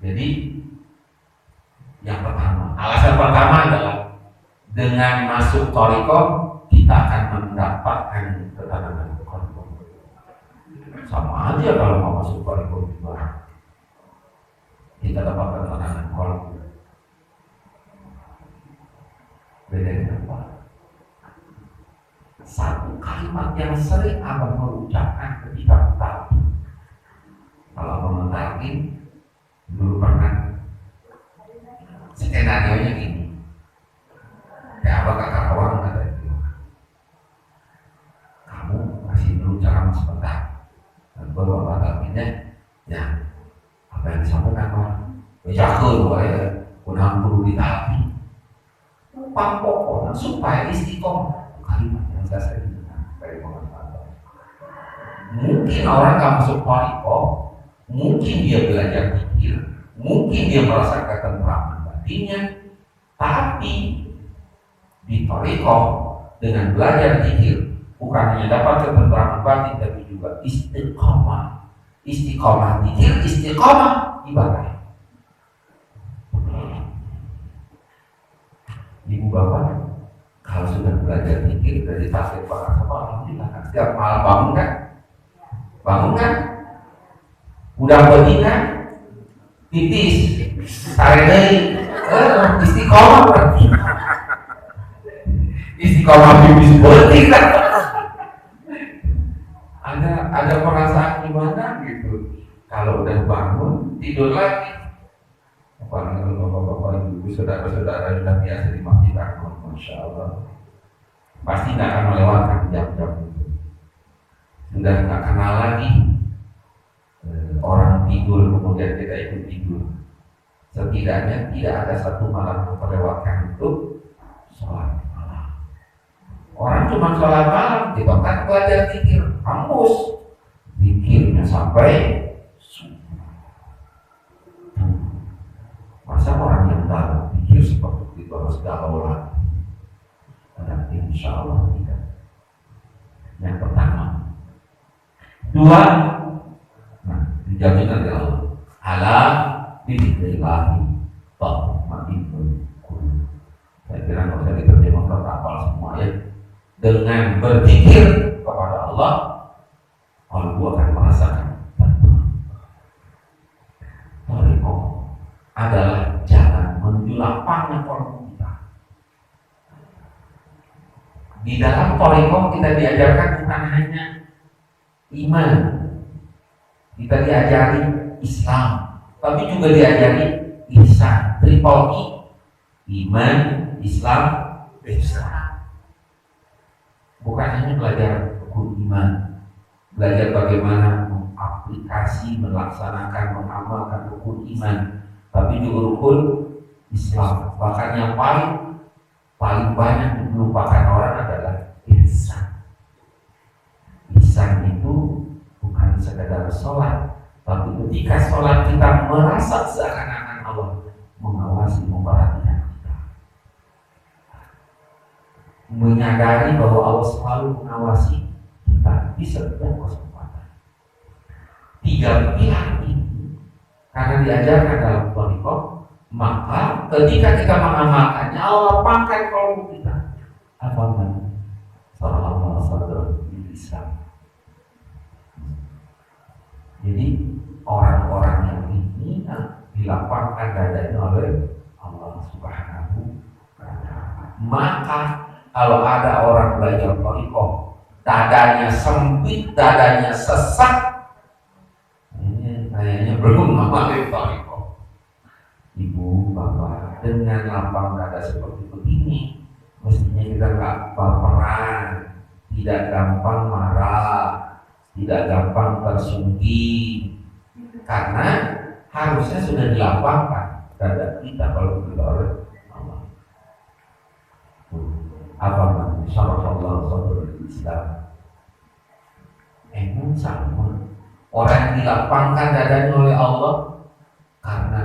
Jadi yang pertama, alasan pertama adalah dengan masuk thariqah kita akan mendapatkan ketenangan qalbu. Sama aja kalau mau masuk thariqah juga, kita dapatkan ketenangan qalbu. Bedanya apa? Satu kalimat yang sering abang mengucapkan ketika bertahun. Kalau abang mentalkin, dulu pernah skenario nya gini. Ya abang kakak kawan kata itu, kamu kasih dulu ceramah sebentar, dan baru abang talkinnya, ya apa yang disampaikan abang, bejago ya, kunang perlu ditalkin. Pokoknya supaya istiqomah kalimat yang saya sering dengar dari pengacara. Mungkin orang nggak masuk thariqah, mungkin dia belajar zikir, mungkin dia merasakan ketentraman batinnya, tapi di thariqah dengan belajar zikir bukan hanya dapat ketentraman batin, tapi juga istiqomah. Istiqomah zikir, istiqomah ibadah. Ibu bapak kalau sudah belajar zikir dari tasbih para sahabat, alhamdulillah kan setiap malam bangun kan, udah betina titis tarik dari istiqomah berarti istiqomah bibis boleh kan. Ada perasaan gimana gitu kalau udah bangun tidur lagi. Apalagi kalau bapak-bapak, ibu, saudara-saudara sudah biasa di masjid Agung, Masya Allah, pasti nggak akan melewatkan jam-jam itu. Sudah nggak kenal lagi orang tidur kemudian kita ikut tidur. Setidaknya tidak ada satu malam memperlewatkan untuk sholat malam. Orang cuma sholat malam, kita kan belajar zikir, hambus zikirnya sampai masa orang yang tahu pikir seperti itu harus galau lagi? Dan insya Allah tidak. Yang pertama, dua, dijamin oleh Allah. Ala bidzikrillahi tatma'innul qulub. Saya kira nggak usah diterjemahkan, hafal semua ya. Dengan berzikir kepada Allah, qalbu akan merasakan thariqah adalah jalan menuju lapangnya qalbu kita. Di dalam thariqah kita diajarkan bukan hanya iman, kita diajari Islam, tapi juga diajari ihsan, triple I, iman, Islam, ihsan. Bukan hanya belajar rukun iman, belajar bagaimana mengaplikasi, melaksanakan, mengamalkan rukun iman, tapi juga rukun Islam. Bahkan yang paling banyak dilupakan orang adalah ihsan. Ihsan itu bukan sekedar sholat, tapi ketika sholat kita merasa seakan-akan Allah mengawasi, memperhatikan kita, menyadari bahwa Allah selalu mengawasi kita di setiap kesempatan. Tiga pilar ini karena diajarkan dalam thariqah, maka ketika kita mengamalkannya Allah pakai qalbu kita. Apa namanya? Sallallahu alaihi Islam. Jadi orang-orang yang ini dilapangkan dadanya oleh Allah Subhanahu wa Ta'ala. Maka kalau ada orang belajar thariqah, dadanya sempit, dadanya sesak, ini kayaknya belum ngamalin thariqah. Ibu, bapak, dengan lapang dada seperti begini, mestinya kita nggak baperan, tidak gampang marah, tidak gampang tersungki, karena harusnya sudah dilapangkan dada kita kalau kita oleh Allah. Apa namanya? Syarafallah sadrul Islam. Emang sama orang yang dilapangkan dadanya oleh Allah karena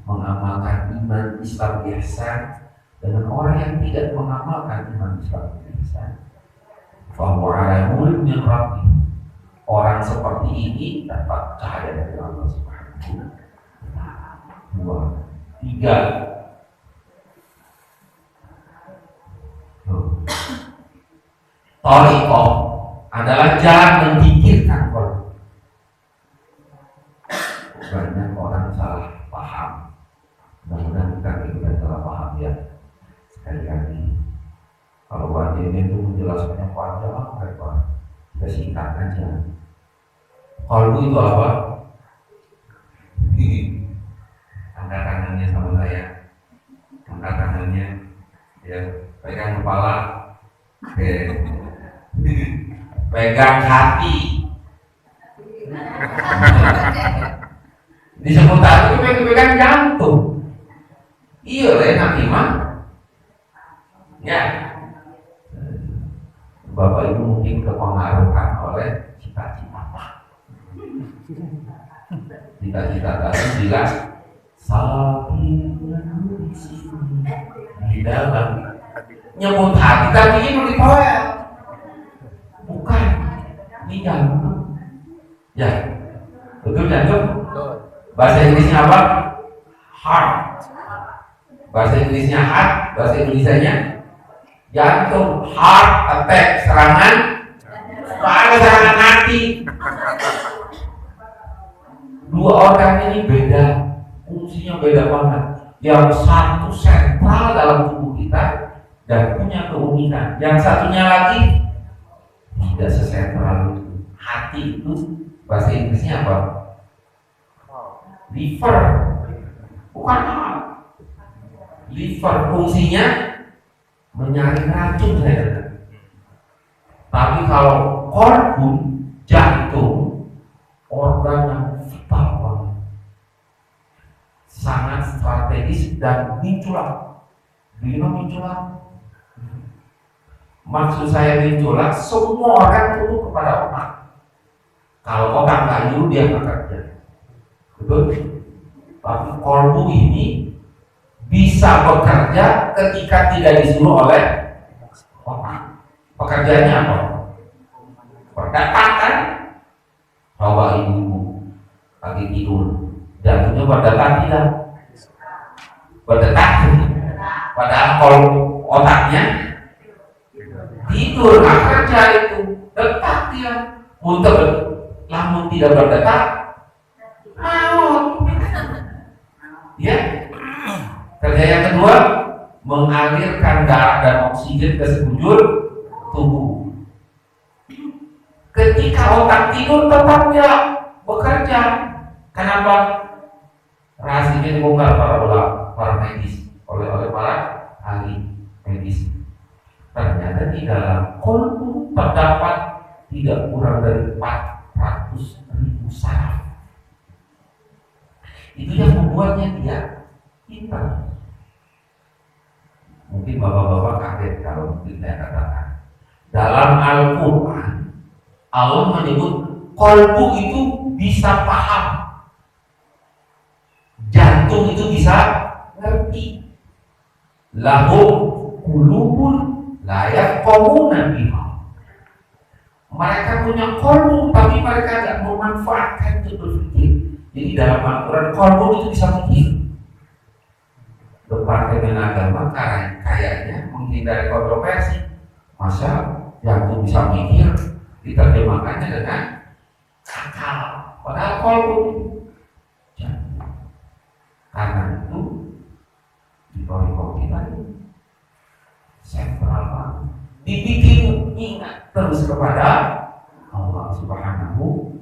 mengamalkan iman Islam ihsan, dengan orang yang tidak mengamalkan iman Islam ihsan, fahuwa ala nurin min rabbih. Orang seperti ini dapat cahaya dari Allah Subhanahu wa Ta'ala. 2, 3. Thariqah adalah jalan memikirkan kolbu. Banyak orang salah paham. Mudah-mudahan bukan salah paham ya. Sekali lagi, kalau wajib itu menjelaskannya panjang lebar, kita singkat aja. Kolbu itu apa? Angkat tangannya sama saya. Angkat tangannya, ya, pegang kepala. Oke. Pegang hati. Disebut hati pegang jantung. Iya enak iman. Ya. Bapak Ibu mungkin kepengaruhan oleh cita-cita. Cita-cita tadi bilang saking di dalam nyebut hati tapi ini mau ditoel. Bukan di dalam. Ya. Betul jantung? Bahasa Inggrisnya apa? Heart. Bahasa Inggrisnya heart, bahasa Indonesianya jantung. Heart attack, serangan. Ada serangan hati. Dua organ ini beda, fungsinya beda banget. Yang satu sentral dalam tubuh kita dan punya keunikan. Yang satunya lagi tidak sesentral itu. Hati itu bahasa Inggrisnya apa? Liver. Bukan heart. Liver fungsinya menyaring racun saya. Tapi kalau kolbu, jantung, organ yang vital banget, sangat strategis dan minculan. Minculan. Maksud saya minculan, semua organ tunduk kepada otak. Kalau otak nggak nyuruh dia nggak kerja. Betul? Tapi kolbu ini bisa bekerja ketika tidak disuruh oleh otak. Pekerjaannya apa? Berdetak kan? Coba ibu lagi tidur, jantungnya berdetak tidak? Berdetak. Padahal kalau otaknya tidur, nggak kerja itu, detak dia. Untuk lamun tidak berdetak, maut. Ya. Kerja yang kedua, mengalirkan darah dan oksigen ke sekujur tubuh. Ketika otak tidur tetap dia bekerja. Kenapa? Rahasianya dibongkar para medis oleh para ahli medis. Ternyata di dalam kolbu terdapat tidak kurang dari 400.000 saraf. Itu yang membuatnya dia pintar. Mungkin bapak-bapak kaget kalau mungkin saya katakan dalam Al-Quran Allah menyebut kolbu itu bisa paham, jantung itu bisa ngerti. Lahum qulubun la yafqahuna biha. Mereka punya kolbu tapi mereka tidak memanfaatkan untuk berpikir. Jadi dalam Al-Quran kolbu itu bisa mikir. Departemen Agama kayaknya menghindari kontroversi. Masa jantung bisa mikir, diterjemahkannya dengan akal. Padahal kolbu jantung. Karena itu di kita sentral banget. Dibikin ingat terus kepada Allah Subhanahu.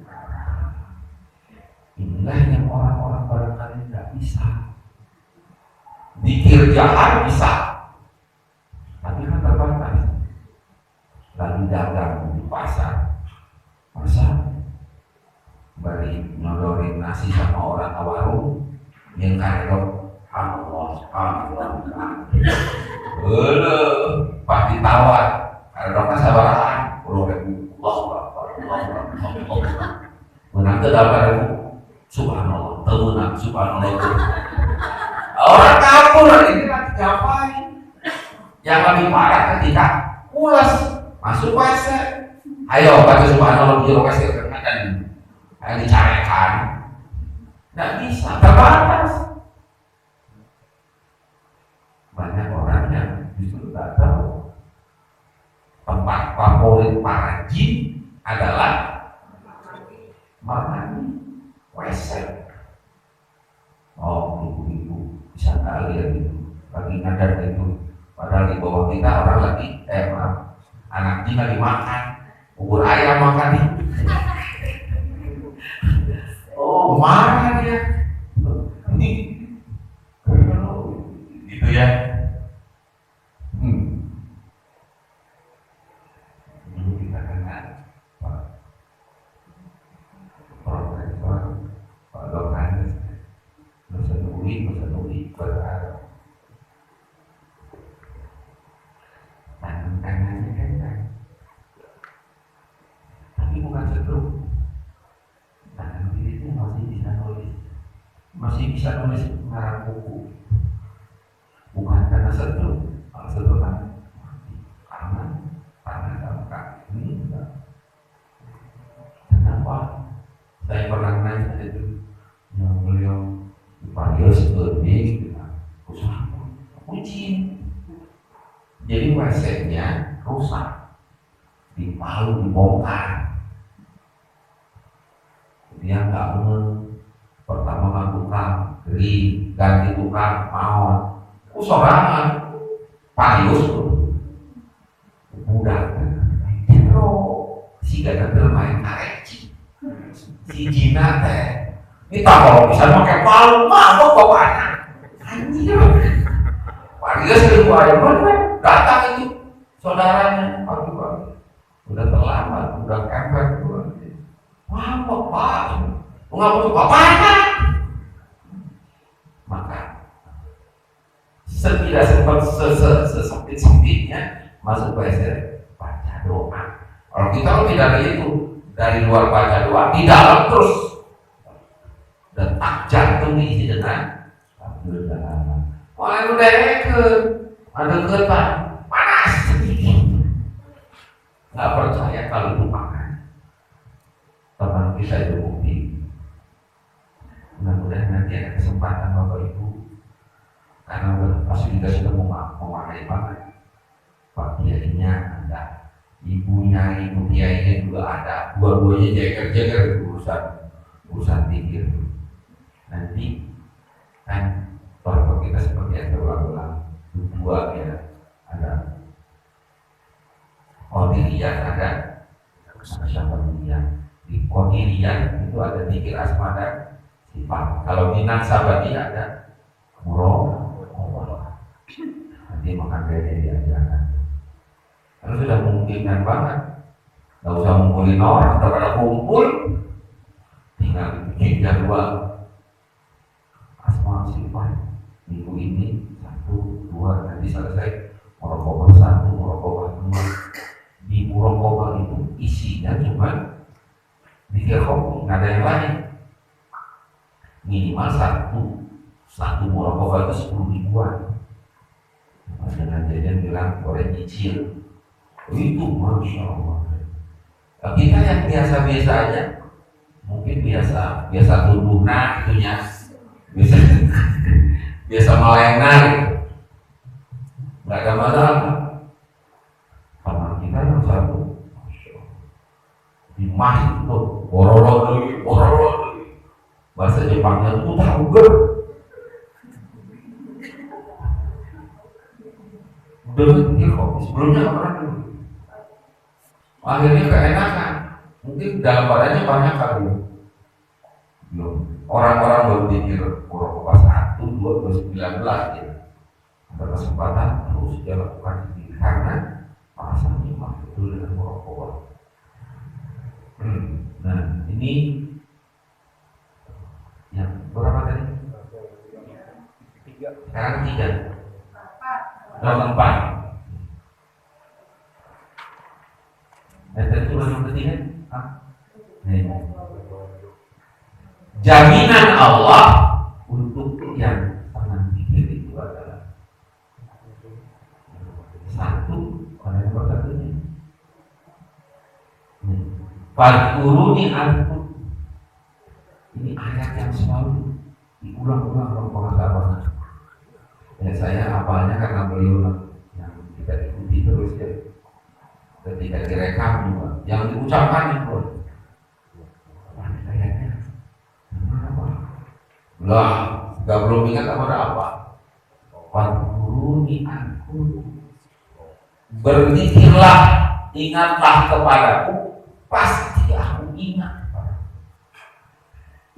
Inilah yang orang-orang barangkali tidak bisa. Dikir jahat bisa, tapi kan terbatas. Lagi dagang di pasar, masa balik nyodorin nasi sama orang warung yang karek Allah, pas ditawar, ada orang sabaran, menang ke dalam subhanallah, temenang subhanallah. Orang kabur ini lagi ngapain? Yang lebih parah ketika ulas masuk WC. Ayo baca subhanallah di WC dan dicarekan. Nggak bisa, terbatas. favorit para jin adalah mandi WC. Oh, ibu-ibu bisa kali ya gitu, lagi ngadar itu, padahal di bawah kita orang lagi anak jin lagi makan bubur ayam makan nih. Oh, marah dia. Ini gitu ya. Dulu kita kenal Pak Profesor Pak Lokanes dosen UI berharap tangan kanannya kan, tapi bukan stroke. Tangan kirinya masih bisa nulis ngarang buku, bukan karena stroke. Kalau stroke kan tangan sama kaki ini enggak. Kenapa? Saya pernah nanya itu yang beliau dipanggil seperti usaha uji. Jadi WC-nya rusak, dipalu dibongkar. Dia nggak mau. Pertama kan tukang beli, ganti tukang mau sorangan payus mudah pero si gak main kareci si Jina teh ini tak kalau bisa pakai palu mabok bawahnya anjir warga seribu aja mana datang itu saudaranya pagi-pagi udah terlambat udah kempet mabok pak nggak apa-apa. Maka setidak sempat sesempit-sempitnya masuk WC baca doa. Kalau kita lebih dari itu, dari luar baca doa, di dalam terus detak jantung diisi dengan alhamdulillah. Wah, udah ada getar panas. Nggak percaya kalau itu panas. Teman kita itu bukti. Mudah-mudahan nanti ada kesempatan Bapak Ibu, karena pasti kita sudah memakai banget. Pak Kiainya ada, ibunya, ibu Kiainya juga ada, dua-duanya jeger-jeger urusan pikir. Nanti kan Bapak kita seperti yang terulang-ulang dua ya, ada Qadiriyan, ada Syafa'iyah. Di Qadiriyan itu ada zikir asma dan sifat. Kalau di Naksabandi ada muraqabah. Nanti makan gaya diajarkan. Karena sudah memungkinkan banget. Gak usah ngumpulin orang, sudah pada kumpul. Tinggal bikin jadwal asma sifat. Minggu ini 1, 2, nanti selesai muraqabah 1, muraqabah 2. Di muraqabah itu isinya cuma zikir khofi, nggak ada yang lain. Minimal satu muraqabah itu 10 ribuan. Mas dengan jajan bilang boleh nyicil. Itu Masya Allah. Nah, kita yang biasa-biasa aja, mungkin biasa tubuhna itunya, biasa melengah, nggak ada masalah. Sama kita yang satu, di masjid itu borolo dulu. Bahasa Jepangnya itu tahu ger. Udah kok sebelumnya nggak pernah dulu. Akhirnya keenakan. Mungkin dalam badannya banyak kali. Orang-orang berpikir muraqabah 1, 2, 19 ya. Ada kesempatan terus dia lakukan ini karena merasa nikmat betul dengan muraqabah. Nah ini yang berapa tadi? 3. Sekarang 3. 4. Itu baru ketiga. Jaminan Allah untuk yang tenang pikir itu adalah 1, orang yang berkatanya. Fadkuruni ankum. Ini ayat yang selalu diulang-ulang oleh para sahabat. Ya saya apalnya karena beliau yang kita ikuti terus ya. ketika direkam juga, yang diucapkan itu lah, gak belum ingat kepada apa? Wadkuruni aku, berzikirlah, ingatlah kepadaku, pasti aku ingat.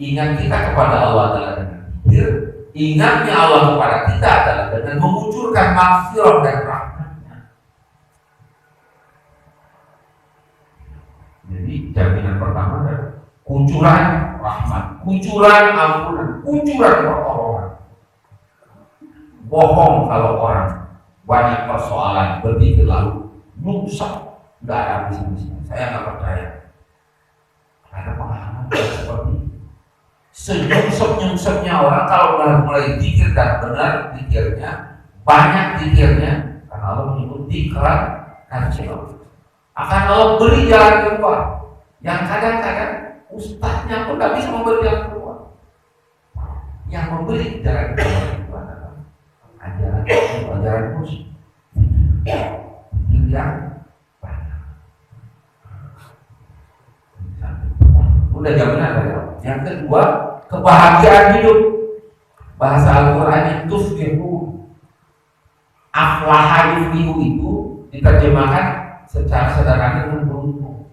Ingat kita kepada Allah adalah dengan zikir, ingatnya Allah kepada kita adalah dengan mengucurkan maghfirah dan rahmatnya. Jadi jaminan pertama adalah kucuran rahmat, kucuran ampunan, kucuran pertolongan. Bohong kalau orang banyak persoalan berpikir lalu rusak, nggak ada habis-habisnya. Saya nggak percaya. Ada pengalaman seperti itu. Senyum-senyumnya orang kalau udah mulai zikir dan benar zikirnya, banyak zikirnya, karena Allah menyebut zikran kecil. Akan Allah beri jalan keluar. Yang kadang-kadang ustadznya pun nggak bisa memberi jalan keluar. Yang memberi jalan keluar itu adalah ajaran musik, zikir yang banyak. Udah jaminan dari Allah. Yang kedua, kebahagiaan hidup. Bahasa Al-Quran itu aflaha yuflihu itu diterjemahkan secara sederhana dengan beruntung.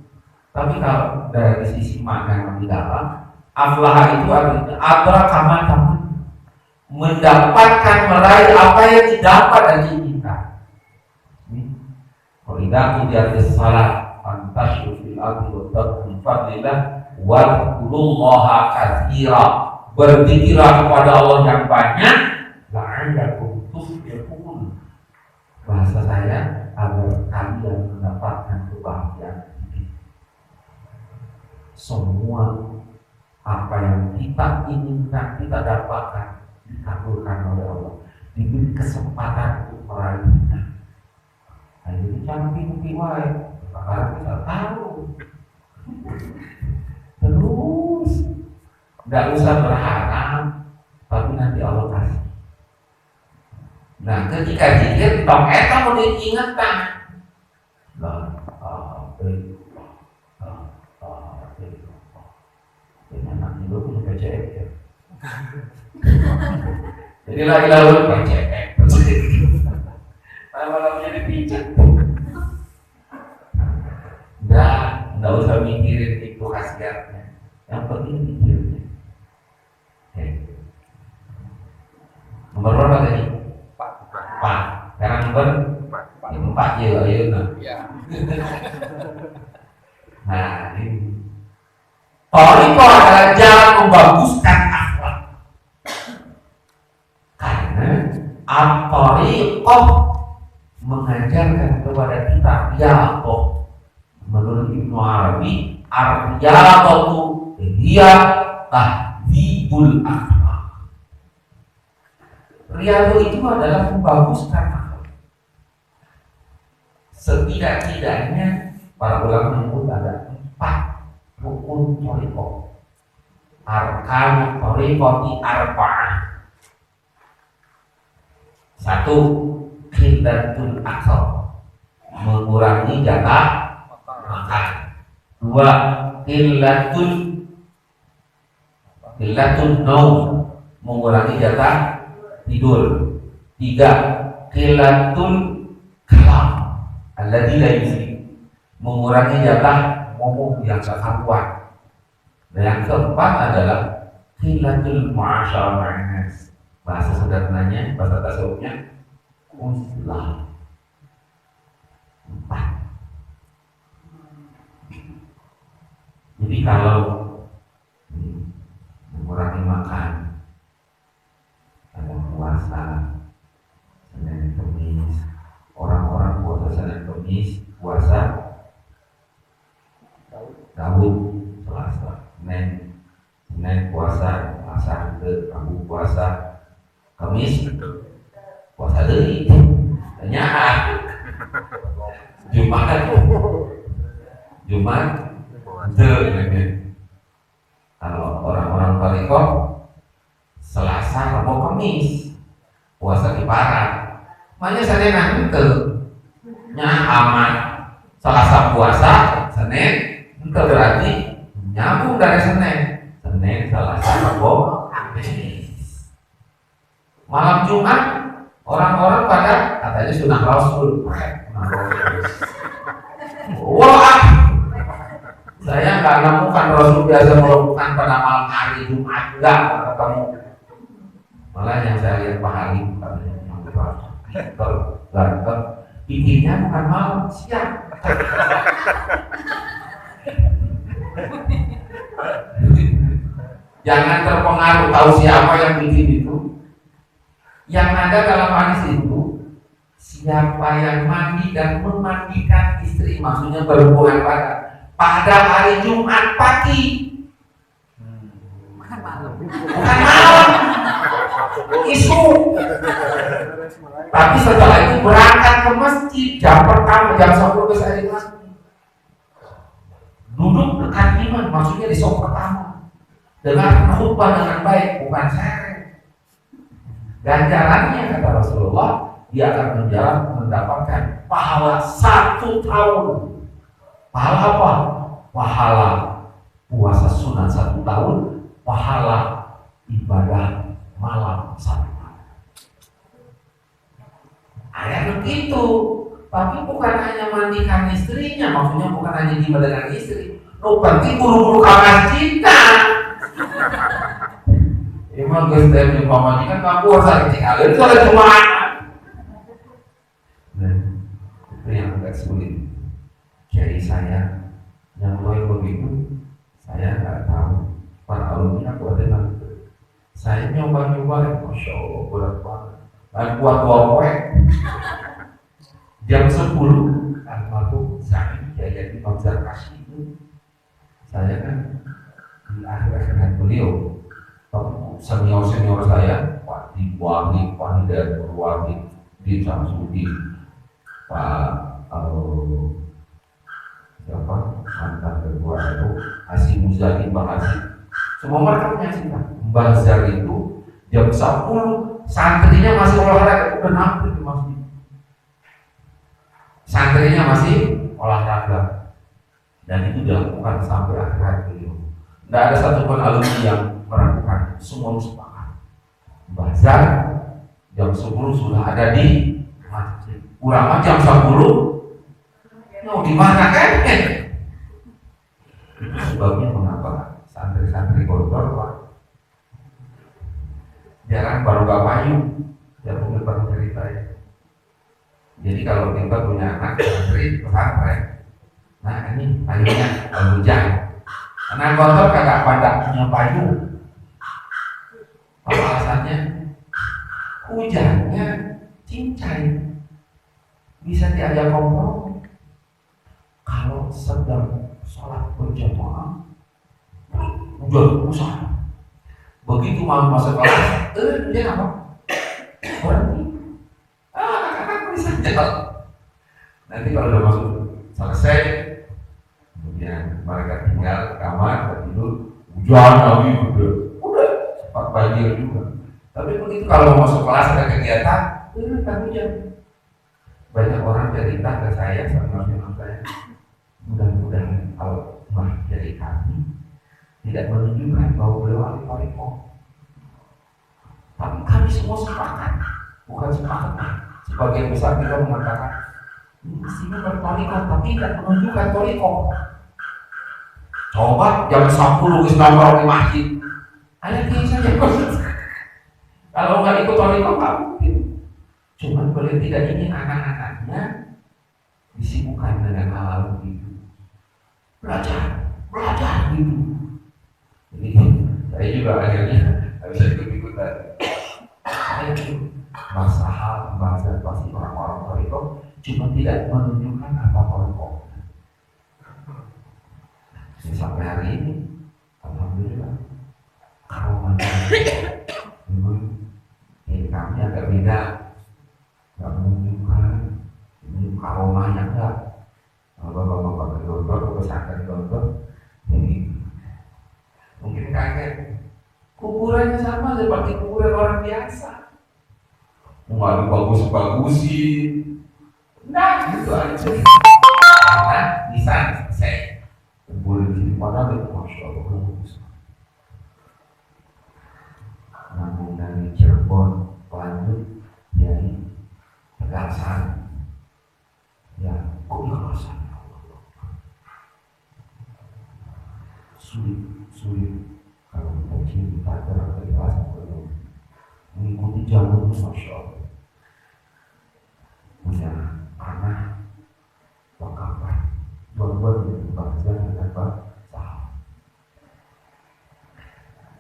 Tapi kalau dari sisi makna yang lebih dalam, aflaha itu artinya adraka man, mendapatkan, meraih apa yang didapat dan diinginkan. Kalau tidak diartis salah, antasyur fil ardi wa tabghi fadlillah wadkurullaha katsira, berzikirlah kepada Allah yang banyak, la'allakum tuflihun. Bahasa saya agar kalian mendapatkan kebahagiaan. Semua apa yang kita inginkan, kita dapatkan, dikabulkan oleh Allah, diberi kesempatan untuk meraihnya. Nah, jadi jangan bingung karena kita tahu. Terus nggak usah berharap, tapi nanti Allah kasih. Nah, ketika zikir, tong eta mau diingatkan. Nanti lu punya PCF ya. Jadi lagi lalu PCF. Malam-malamnya dipijat. Nggak usah mikirin itu khasiatnya. Yang penting mikirnya. Nomor berapa tadi? 4. Sekarang nomor 4 ya, ayo nah. Nah, ini Thariqah adalah jalan membaguskan akhlak. Karena Thariqah mengajarkan kepada kita riyadhah. Menurut Ibnu Arabi, riyadhah itu dia tahdzibul akhlak. Riyadhah itu adalah membaguskan akhlak. Setidak-tidaknya para ulama menyebut ada 4 rukun thariqah. Arkan thariqati arba'ah. 1. Qillatul akal, mengurangi jatah makan. 2. Qillatul naum, mengurangi jatah tidur. 3. Qillatul kalam alladzi la yusi, mengurangi jatah ngomong yang gak karuan. Dan yang keempat adalah qillatul mu'asyarah ma'an-nas. Bahasa sederhananya, bahasa tasawufnya uzlah. 4. Jadi kalau mengurangi makan, ada puasa Senin Kemis, orang-orang puasa Senin Kemis, puasa Daud Selasa, Senin puasa, Selasa ke Rabu puasa, Kamis puasa deui. Nyaha Jumat kalau orang-orang Thariqah Selasa, Rabu, Kamis puasa di Parang. Makanya saya nanti ke aman Selasa puasa, Senin itu berarti nyambung dari Senin, Selasa, Rabu, Kamis. Malam Jumat orang-orang pada katanya sunah Rasul. Wah, saya nggak menemukan Rasul biasa melakukan pada malam hari Jumat, enggak ketemu. Malah yang saya lihat Pak Halim katanya yang ganteng, bikinnya bukan malam, siang. Jangan terpengaruh tahu siapa yang bikin itu. Yang ada dalam hadis itu, siapa yang mandi dan memandikan istri, maksudnya berhubungan pada hari Jumat pagi, bukan malam, isu. Tapi setelah itu berangkat ke masjid jam pertama, jam 10 saya di masjid. Duduk dekat imam, maksudnya di sop pertama. Dengar khutbah dengan baik, bukan seret. Ganjarannya kata Rasulullah, dia akan mendapatkan pahala 1 tahun. Pahala apa? Pahala puasa sunat 1 tahun, pahala ibadah malam 1 tahun. Ayat begitu, tapi bukan hanya mandikan istrinya, maksudnya bukan hanya ibadah dengan istri. Penting buru-buru ke masjid. Emang guys, saya punya paman kan nggak puasa tinggal itu ada Jumat. Nah, itu yang agak sulit. Jadi saya yang mulai begitu, saya nggak tahu. Para alumni aku ada nanti. Saya nyoba, masya Allah berat banget. Dan buat wawek jam 10 almarhum Zain jadi Imam Zarkashi itu, saya kan di akhir-akhir beliau. Senior saya, Pak Diwali, Pak Hidayat Purwadi, di Samsudin, Pak siapa mantan kedua itu Hasim Muzadi, Mbak Hasim, semua mereka menyaksikan. Mbak Zar itu jam 10 santrinya masih olahraga, udah nampil di masjid. Santrinya masih olahraga, dan itu dilakukan sampai akhir beliau. Tidak ada satupun alumni yang meragukan, semua sepakat. Bazar jam 10 sudah ada di masjid. Ulama jam 10 mau di mana kan? Itu sebabnya mengapa santri-santri koridor Pak jarang baru payu, jarang baru cerita ya. Jadi kalau kita punya anak santri pesantren, nah ini payungnya kalau hujan. Karena kotor kagak pada punya payung. Apa alasannya? Hujannya cincai, bisa diajak kompromi. Kalau sedang sholat berjamaah, udah usah. Begitu mau masuk kelas, dia apa? Berhenti. Anak-anak bisa jalan. Nanti kalau udah masuk selesai, kemudian mereka tinggal ke kamar, tidur, hujan lagi udah cepat banjir juga. Tapi begitu kalau masuk kelas ada kegiatan, kan hujan. Banyak orang cerita ke saya, sama saya, mudah-mudahan kalau dari kami tidak menunjukkan bahwa beliau ahli thariqah. Tapi kami semua sepakat, bukan sepakat. Sebagian besar kita mengatakan mestinya berthariqah, tapi tidak menunjukkan thariqah. Coba jam 10 kita nongkrong di masjid, ada yang saja. Kalau nggak ikut thariqah nggak mungkin. Cuman beliau tidak ingin anak-anaknya disibukkan dengan hal begitu. Belajar gitu. Jadi saya juga akhirnya bisa ikut-ikutan. Masalah bahasa pasti orang-orang thariqah cuma tidak menunjukkan apa thariqah. Sampai hari ini, alhamdulillah, kalau ini kami agak beda, nggak menunjukkan ini karomahnya enggak. Kalau bapak-bapak kedor-dor, pesantren kedor-dor, jadi mungkin kaget. Kuburannya sama seperti kuburan orang biasa. Mau bagus-bagusin, nah gitu aja. anak bisa selesai. Boleh di mana itu masya Allah. Namun dari Cirebon lanjut dari Tegasan, ya kok Tegasan sulit kalau kita cinta terhadap Tegasan belum mengikuti jalur masya Allah. Punya anak wakapan dua-dua berbangsa dengan saham.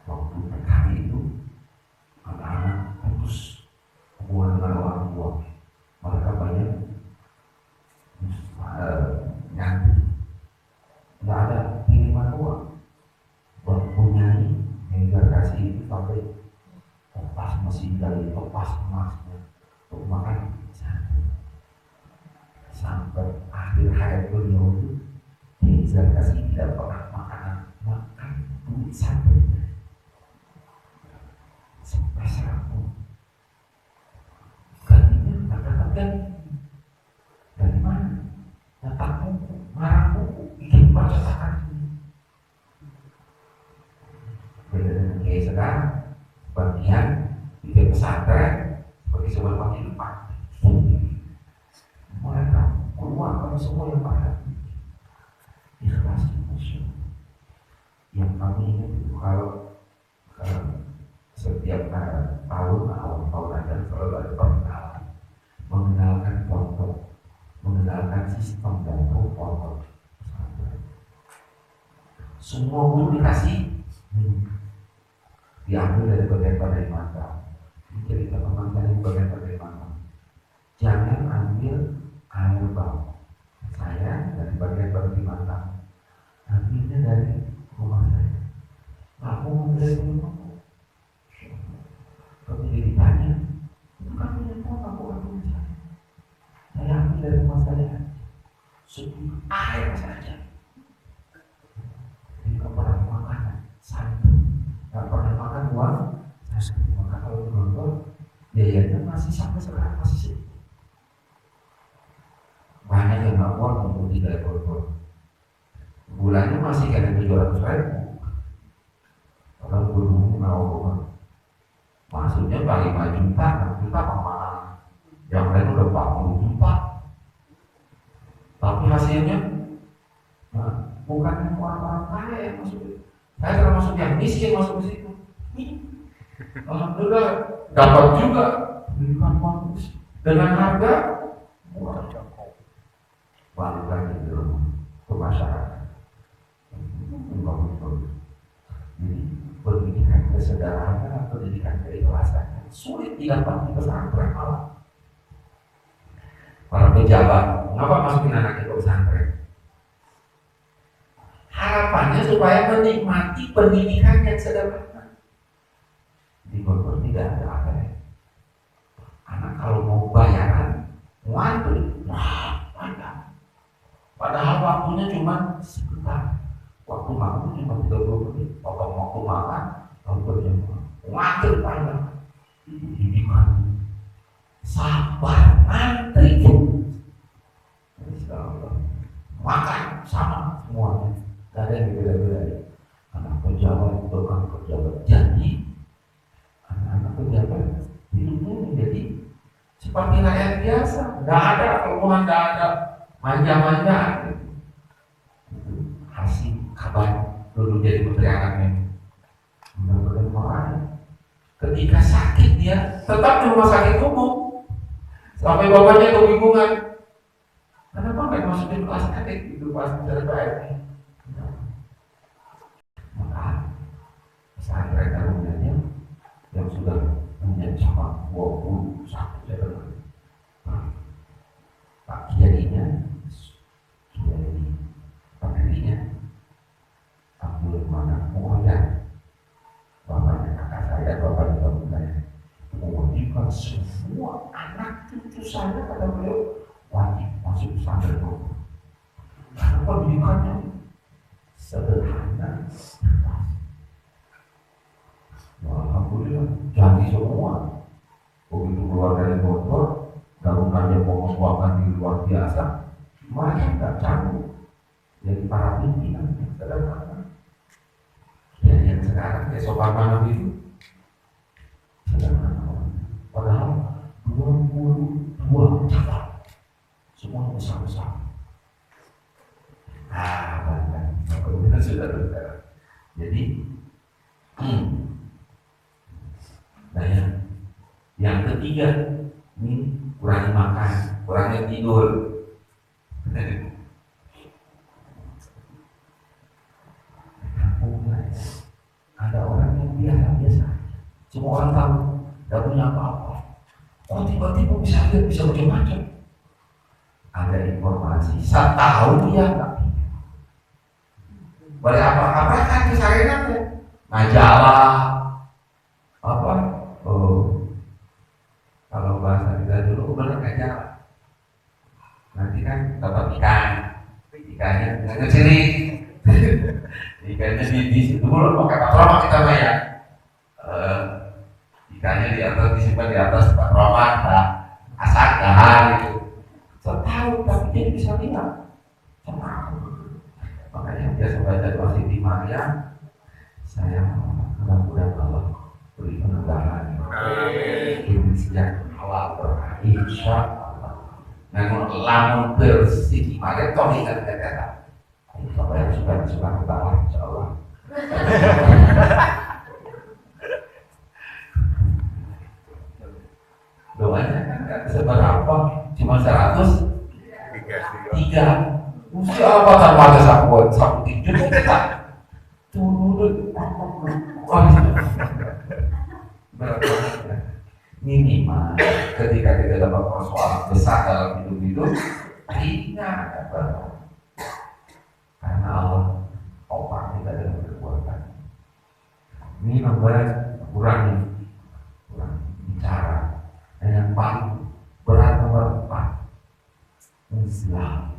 Waktu PKI itu anak-anak putus hubungan dengan orang tua, mereka banyak nyanyi, nggak ada kiriman uang buat punyai hingga kasih itu sampai topas mesin dari topas emasnya untuk makan sampai akhir hayat beliau itu hingga kasih tidak pernah makan duit sampai seratus. Gajinya nggak dapat gaji. Dari mana? Datang buku, marah buku, bikin percetakan. Beda dengan kayak sekarang, bagian bikin pesantren sebagai sebuah penghidupan. Mereka keluarkan semua yang pada ikhlas musuh. Yang kami ingat itu kalau setiap tahun awal tahun ada selalu ada pengenalan, mengenalkan kelompok, mengenalkan sistem dan kelompok. Semua guru dikasih diambil dari bagian mata. Ini cerita pengantar yang bagian mata. Jangan ambil air bau. Saya dari bagian mata. Ambilnya dari rumah saya. Aku ambil dari rumah. Kemudian ditanya, itu kan punya aku ambil saya. Saya ambil dari rumah saya. Sedikit air saja. Jadi nggak pernah makan santan, nggak pernah makan uang. Maka kalau nonton biayanya masih sampai sekarang masih sedikit. Banyak yang nggak kuat untuk tidak korban. Bulannya masih kena 700.000. Kalau guru mau maksudnya kali 5 juta, 6 juta kemana? Yang lain udah 40 juta. Tapi hasilnya bukan orang-orang kaya yang masuk. Saya termasuk yang miskin masuk ke situ. Alhamdulillah dapat juga berikan bagus dengan harga murah jangkau. Balik lagi ke rumah, ke masyarakat. Jadi pendidikan kesederhanaan, pendidikan keikhlasan sulit didapat di pesantren malah. Para pejabat, mengapa masukin anaknya ke pesantren? Harapannya supaya menikmati pendidikan yang sederhana. Di Bogor tidak ada apa ya. Anak kalau mau bayaran, ngantri, ada. Padahal waktunya cuma sebentar. Waktu makan cuma 30 menit. Potong waktu makan, lalu berjamaah. Ngantri panjang. Didikan sabar, ngantri. Makan sama semuanya. Tidak ada yang beda-beda. Anak pejabat bukan pejabat. Jadi anak-anak pejabat hidupnya menjadi seperti rakyat biasa. Tidak ada keluhan, tidak ada manja-manjaan. Hasil kabar dulu jadi menteri anaknya. Benar-benar marah. Ketika sakit dia tetap di rumah sakit umum. Sampai bapaknya kebingungan. Kenapa nggak masukin kelas sakit itu kelas terbaik? Maka pesantren tarunanya yang sudah punya cabang 21 cabang. Pak Kiainya, Kiai pendirinya Abdul Manan Muhammad, bapaknya kakak saya, bapaknya teman saya, mewajibkan semua anak cucu saya kata beliau wajib masuk pesantren itu. Karena pendidikannya sederhana. Alhamdulillah jadi semua. Begitu keluar dari Bogor, tarungannya pengoswakan di luar biasa. banyak nggak canggih jadi para pimpinan sederhana. Ya yang sekarang sopan banget itu sederhana. Padahal 22 cabang semua besar-besar. Kemudian sudah. Jadi, nah yang ketiga ini kurangi makan, kurangi tidur. Ada orang yang biasa, semua orang tahu, tidak punya apa-apa. Oh tiba-tiba bisa macam-macam. Ada informasi, saya tahu dia nggak. Boleh apa-apa kan kesalahan majalah apa? Oh, kalau bahasa kita dulu benar majalah. Nanti kan dapat ikannya nggak ngeciri. Ikannya di situ dulu pakai patromak kita bayar. Ikannya di atas disimpan di atas patromak, asakan gitu. Saya tahu tapi dia bisa lihat. Makanya biasa baca doa Siti Maryam, saya mudah-mudahan Allah beri kemudahan. Amin. Sejak awal berkah, insya Allah. Namun lamun Siti Maryam toh ingat kata. Bapak yang suka ketawa, insya Allah. Doanya kan nggak seberapa, cuma 103. Usia apa tanpa ada sapu tinju kita turun minimal ketika kita dapat persoalan besar dalam hidup itu ingat karena Allah opang kita dalam kekuatan ini membuat kurang bicara dan yang paling berat nomor 4 Islam.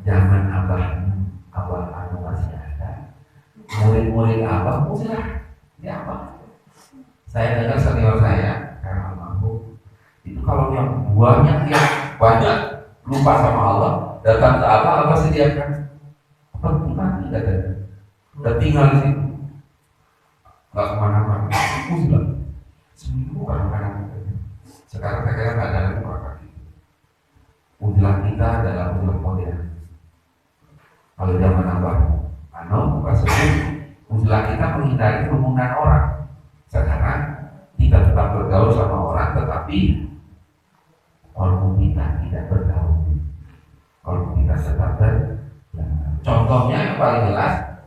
Zaman abah anu masih ada murid-murid abah muslah ya apa? Saya dengar senior saya karena almarhum itu kalau yang buahnya yang banyak lupa sama Allah datang ke abah sediakan apa gimana tidak ada udah tinggal di situ nggak kemana-mana muslah seminggu kadang-kadang sekarang saya nggak ada lagi makan muslah kita adalah muslah modern. Kalau zaman abah, usulan kita menghindari kerumunan orang. Sekarang kita tetap bergaul sama orang, tetapi kalau kita tidak bergaul, kalau kita tetap contohnya yang paling jelas,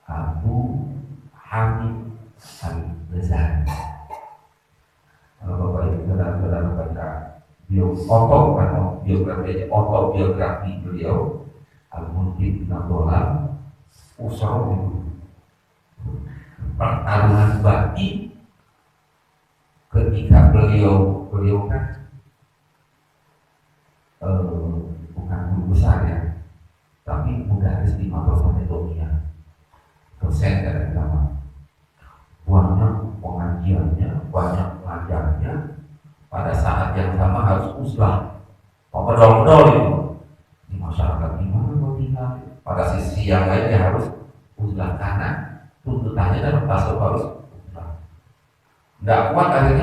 Abu Hamid Al-Ghazali. Kalau Bapak Ibu saudara baca autobiografi beliau. Al-Munqidh Nadolam Usra pertarungan batin ketika beliau kan bukan guru besar ya tapi mudaris di Macedonia dosen dari agama banyak pengajiannya banyak pengajarnya pada saat yang sama harus uslah pedol-pedol itu di masyarakat gimana mau tinggal pada sisi yang lainnya harus uzlah karena tuntutannya dan pasal harus uzlah nggak kuat akhirnya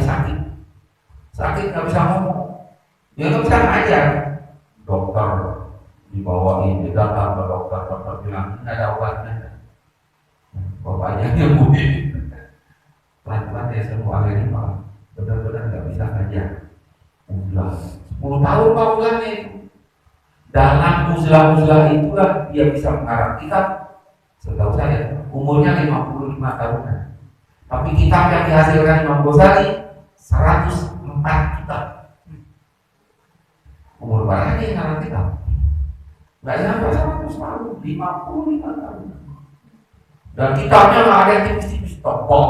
sakit nggak bisa ngomong dia nggak bisa ngajar dokter dibawain datang ke dokter bilang nggak ada obatnya bapaknya nyembuhin pelan-pelan ya semua akhirnya malah benar-benar nggak bisa ngajar uzlah 10 tahun pak uzlahnya itu. Dalam uzlah-uzlah itulah dia bisa mengarang kitab. Setahu saya umurnya 55 tahunan. Tapi kitab yang dihasilkan Imam Ghazali 104 kitab. Umur berapa dia ngarang kitab? Nggak sampai 100 tahun, 55 tahun. Dan kitabnya nggak ada yang tipis-tipis, tokoh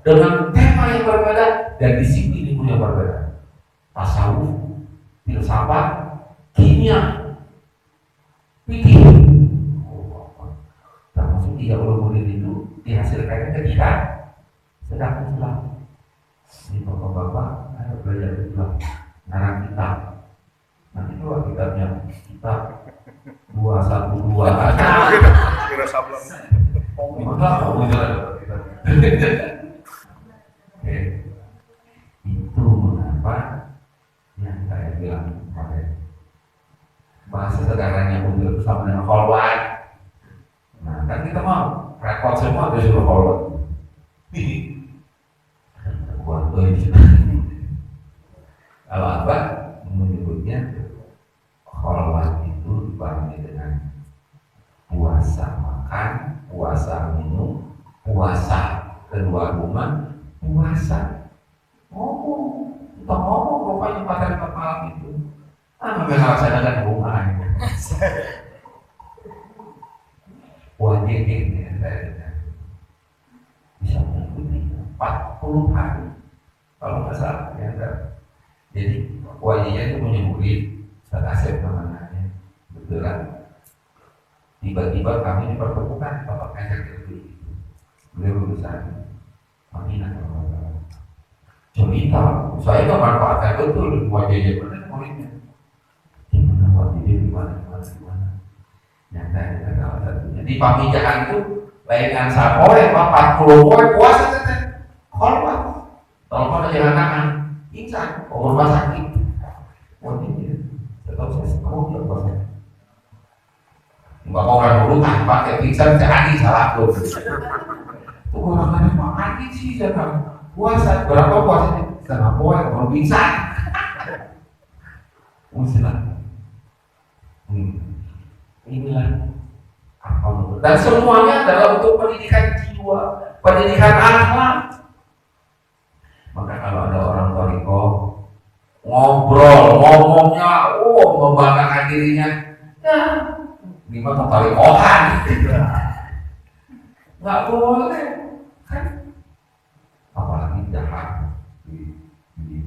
dengan tema yang berbeda dan disiplin ilmu yang berbeda. Tasawuf, filsafat, kimia, fikih, termasuk 30 murid itu dihasilkan ketika sedang uzlah. Ini bapak-bapak, ayo belajar uzlah, ngarang kitab. Nanti kalau Oke, itu mengapa yang saya bilang kemarin bahasa sederhananya mobil itu sama dengan forward. Nah kan kita mau rekod semua disuruh forward. Buat kalau apa menyebutnya forward itu dibarengi dengan puasa makan, puasa minum, puasa keluar rumah, puasa ngomong, kita ngomong rupanya pada kepala itu. Nggak laksanakan hubungan. Wajib ini saya bisa mengikuti 40 hari kalau nggak salah ya. Jadi wajibnya itu menyebut Asep namanya, betulan. Tiba-tiba kami dipertemukan Bapak Kanjeng itu. Beliau lulusan Aminah. Cerita, saya nggak manfaatkan betul wajibnya benar muridnya. Gimana wajibnya gimana. Yang saya salah satunya di pamijahan itu lainkan sapoe, 40 poe puasa teteh. Hormat, kalau pada jalan tangan, pingsan, rumah sakit. Wajibnya. Tetap saya kamu tidak puasa. Bapak orang dulu tanpa kayak pingsan jadi salah tuh. Tuh orang ada Pak Adi sih jangan puasa berapa puasanya? Setengah poin kalau pingsan. Musnah. Inilah akal. Dan semuanya adalah untuk pendidikan jiwa, pendidikan akhlak. Maka kalau ada orang toriko ngobrol, ngomongnya, membanggakan dirinya, ya, gimana torikohan? Nggak boleh, kan? Apalagi jahat di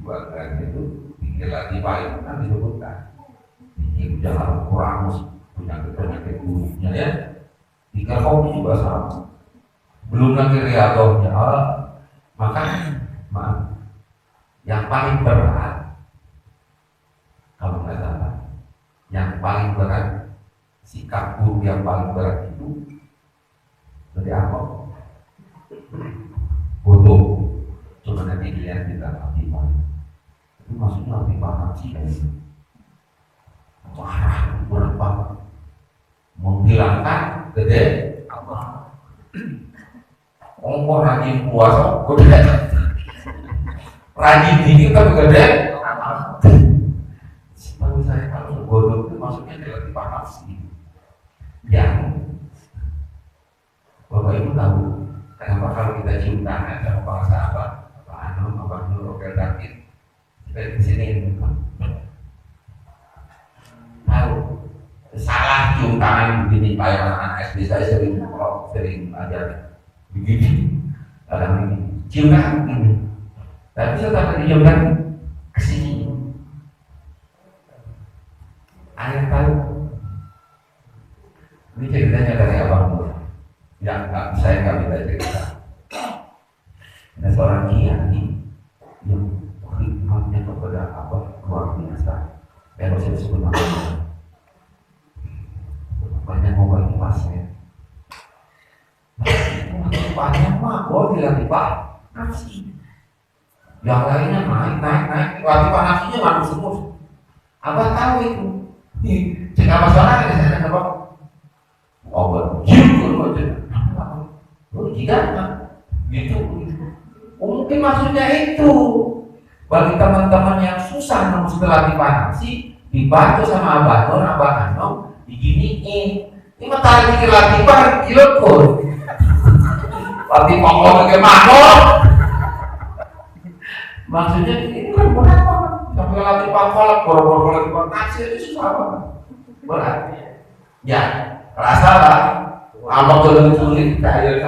bagian itu, pikir lagi baik kan disebutkan. Pikir jahat kurang penyakit buruknya ya. Pikir kopi juga sama. Belum lagi riadohnya, maka yang paling berat kalau nggak salah, yang paling berat sikap buruk yang paling berat itu dari apa? Bodoh. Coba nanti dilihat di dalam Al-Quran. Itu maksudnya Al-Quran sih marah berapa menghilangkan gede apa? Ongkor rajin puasa gede, rajin dingin tapi gede. Tahu saya kalau bodoh itu maksudnya tidak dipahami. Yang Bapak Ibu tahu kenapa kalau kita cium tangan sama para sahabat, Pak Anum, Pak Nur, Okel Dakir, kita di sini tahu salah cium tangan begini. Kayak anak SD saya sering ajar begini, kadang ini cium tangan begini, tapi setelah dicium tangan kesini. Ayah tahu ini ceritanya dari Abang Nur. Ya, saya nggak bisa cerita. Ada seorang kiai yang khidmatnya kepada Abah luar biasa. Kalau saya sebut namanya, banyak mobile pasnya. Banyak mah, dilatih Pak nafsi. Yang lainnya naik, latih Pak nafsinya nggak semua. Abah tahu itu. Cek apa soalnya di sana apa? Obat, jika gitu. Mungkin maksudnya itu bagi teman-teman yang susah nemu setelah dipanasi, dibantu sama Abah Nur, Abah Anom, diginiin. Ini mah tadi pikir latihan dilekut. Latih pokok bagaimana? Maksudnya ini kan berat banget. Sampai latih pokok, boro-boro lagi nasi itu susah banget. Berat. Ya, rasa lah. Apa boleh sulit kayak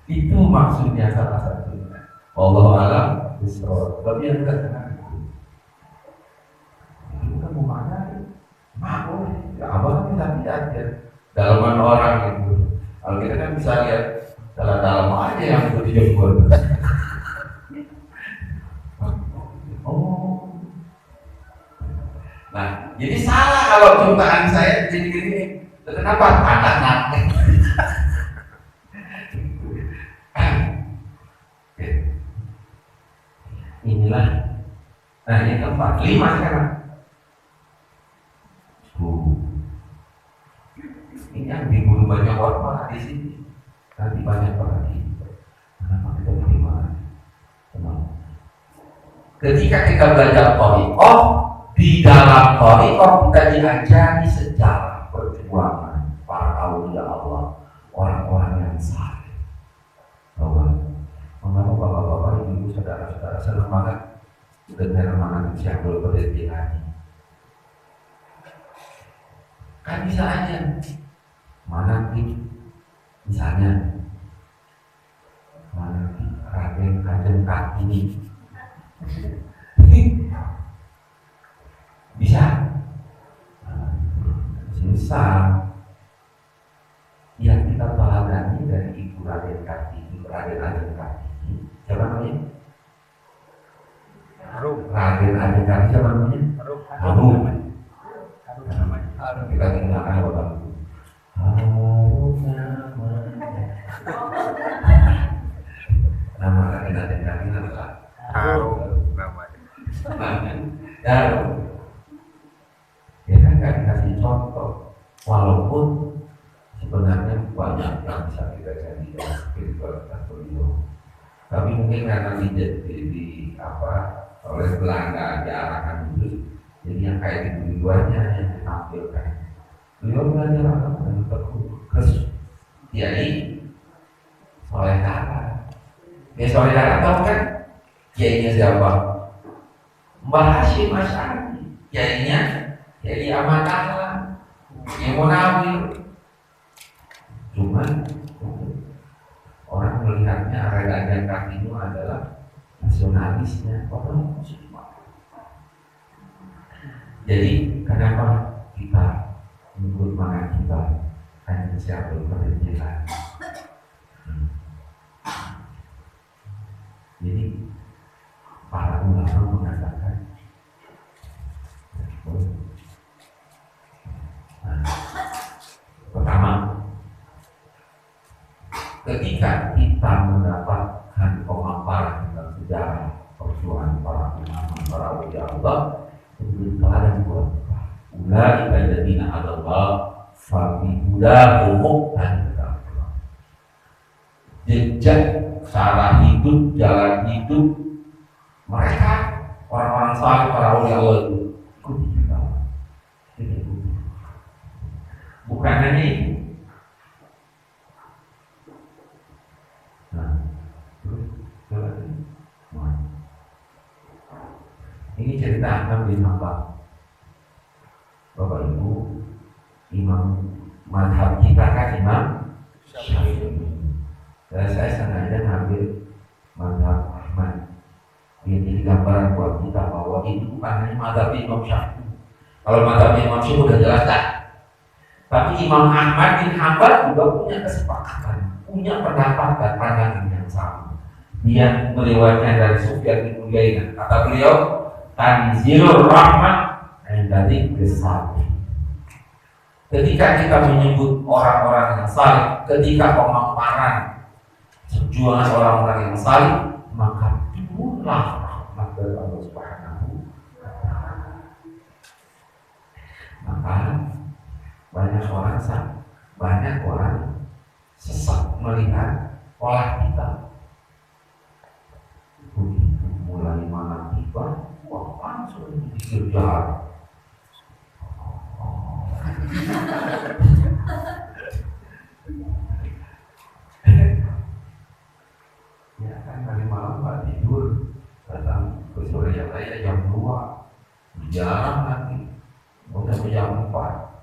itu maksudnya salah satunya. Allah alam bisawab. Tapi yang terkenal itu kan mau mana? Mau ya abang kita lihat ya dalaman orang itu. Kalau kita kan bisa lihat dalam aja yang itu dijemput. Oh, nah jadi salah kalau ciptaan saya jadi gini. Kenapa anak-anak? Inilah. Nah yang keempat, 5 sekarang. Ini yang dibunuh banyak orang di sini. Nanti banyak orang lagi. Kenapa kita terima? Ketika kita belajar thariqah, di dalam thariqah kita diajari sejarah perjuangan para aulia Allah, orang-orang yang saleh. Mengapa bapak-bapak, ibu, saudara-saudara senang banget dengar anak yang belum berhenti lagi? Kan bisa aja. Mana nih? Misalnya, mana nih Raden Kanjeng Kartini? Bisa? Susah. Yang kita teladani dari Ibu Raden Kartini, Raden Kanjeng Kartini, siapa namanya? Raden Kanjeng Kartini siapa namanya? Harum. Kita tinggalkan orang itu. Nama Raden Kanjeng Kartini adalah Harum namanya. Harum. Ya kan gak dikasih contoh, walaupun sebenarnya banyak yang bisa kita jadi dari spiritualitas beliau. Tapi mungkin karena di oleh Belanda diarahkan dulu, jadi yang kayak di duanya yang ditampilkan. Beliau belajar agama dengan tekun. Kiai Soleh Dara. Ya Soleh Dara tahu kan? Kiainya siapa? Mbah Hashim Asy'ari. Kiainya Kiai Ahmad Dahlan, Kiai Munawir. Cuman orang melihatnya Raden Kartini adalah nasionalisnya orang Muslim. Jadi kenapa kita menyebut mana kita hanya siapa berjalan? Jadi para ulama mengatakan pertama, ketika kita mendapatkan pemaparan tentang sejarah perjuangan para ulama, para wali Allah, itu teladan buat ulai alladziina hadallah fa bi hudahum muqtadi. Jejak cara hidup, jalan hidup mereka orang-orang saleh, para wali Allah itu ikuti kita. Bukan hanya itu. Ini cerita Ahmad bin Hanbal. Bapak Ibu, imam mazhab kita kan Imam Syafi'i. Dan saya sengaja ngambil mazhab Ahmad. Ini gambaran buat kita bahwa itu bukan hanya mazhab Imam Syafi'i. Kalau mazhab Imam Syafi'i udah jelas dah. Tapi Imam Ahmad bin Hanbal juga punya kesepakatan, punya pendapat dan pandangan yang sama. Dia meriwayatkan dari Sufyan bin Uyainah. Kata beliau, Tanzilur Rahman dari Besar. Ketika kita menyebut orang-orang yang saleh, ketika pemaparan perjuangan orang-orang yang saleh, maka turunlah rahmat dari Allah Subhanahu wa Ta'ala. Maka banyak orang sesat melihat pola kita. Begitu mulai mana tiba, wah langsung dipikir jahat. Ya kan kali malam nggak tidur, datang ke sore yang lain jam 2, jarang lagi, udah jam 4.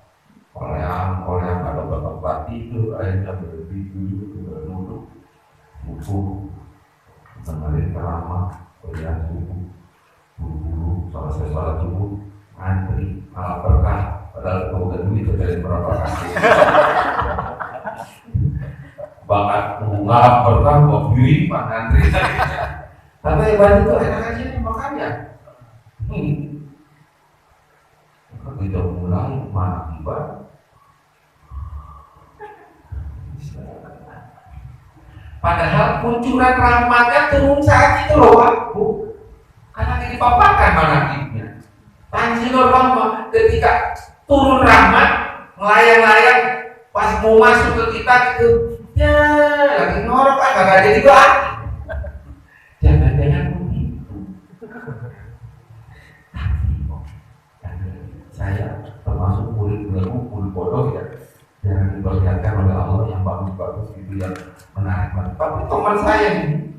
Kalau yang ada bapak tidur, akhirnya berhenti duduk, buku, dengerin ceramah, kuliah subuh, buru-buru, selesai sholat subuh, antri, malah berkah, padahal kau udah duit dari berapa kali. Bakat ngalap berkah, bawa duit, pak antri. Tapi hebat itu enak aja nih makannya. Kita mulai mana tiba, Padahal kuncuran rahmatnya turun saat itu loh Pak Bu. Karena dipaparkan manakibnya. Tanzilur rahmat, ketika turun rahmat, melayang-layang pas mau masuk ke kita gitu, ya lagi ngorok kan gak jadi doa. Jangan-jangan begitu. Saya termasuk murid bodoh ya, yang diperlihatkan oleh Allah yang bagus-bagus itu yang menarik banget. Tapi teman saya ini,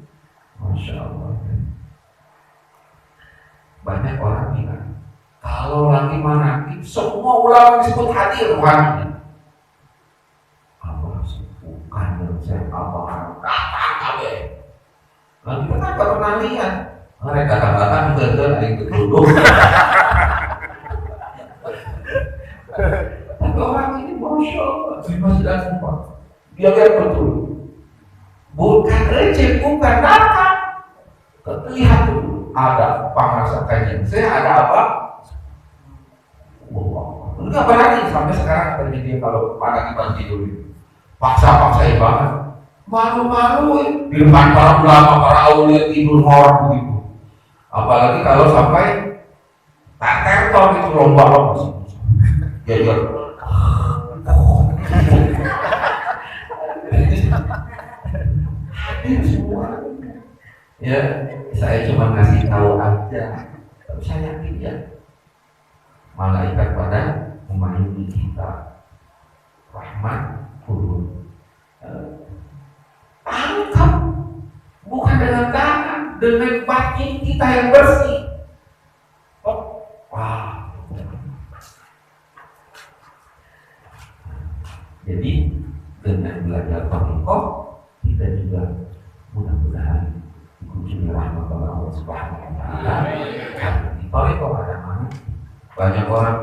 masya Allah, banyak orang bilang kalau lagi manakib semua ulama disebut hadir rohaninya. Allah bukan yang saya apa datang kabe. Lalu kita kan gak pernah lihat. Mereka datang betul itu dulu. Tapi orang ini masya Allah di masjid Al-Fatihah dia lihat betul. Bukan receh, bukan datang. Lihat dulu ada pengarsa kajian. Saya ada apa? Enggak berani sampai sekarang terjadi kalau pada kita tidur paksa-paksain banget, malu-malu di depan para ulama, para aulia tidur ngorok begitu. Apalagi kalau sampai tak tertor itu lomba-lomba sih. Jadi semua. Ya, saya cuma ngasih tahu aja. Tapi saya yakin ya, malaikat pada memayungi kita, rahmat turun. Tangkap, bukan dengan tangan, dengan batin kita yang bersih. Oh, wah. Jadi dengan belajar Thariqah kita juga mudah-mudahan dikunjungi rahmat Allah Subhanahu wa taala. Di Thariqah ada mana? Banyak orang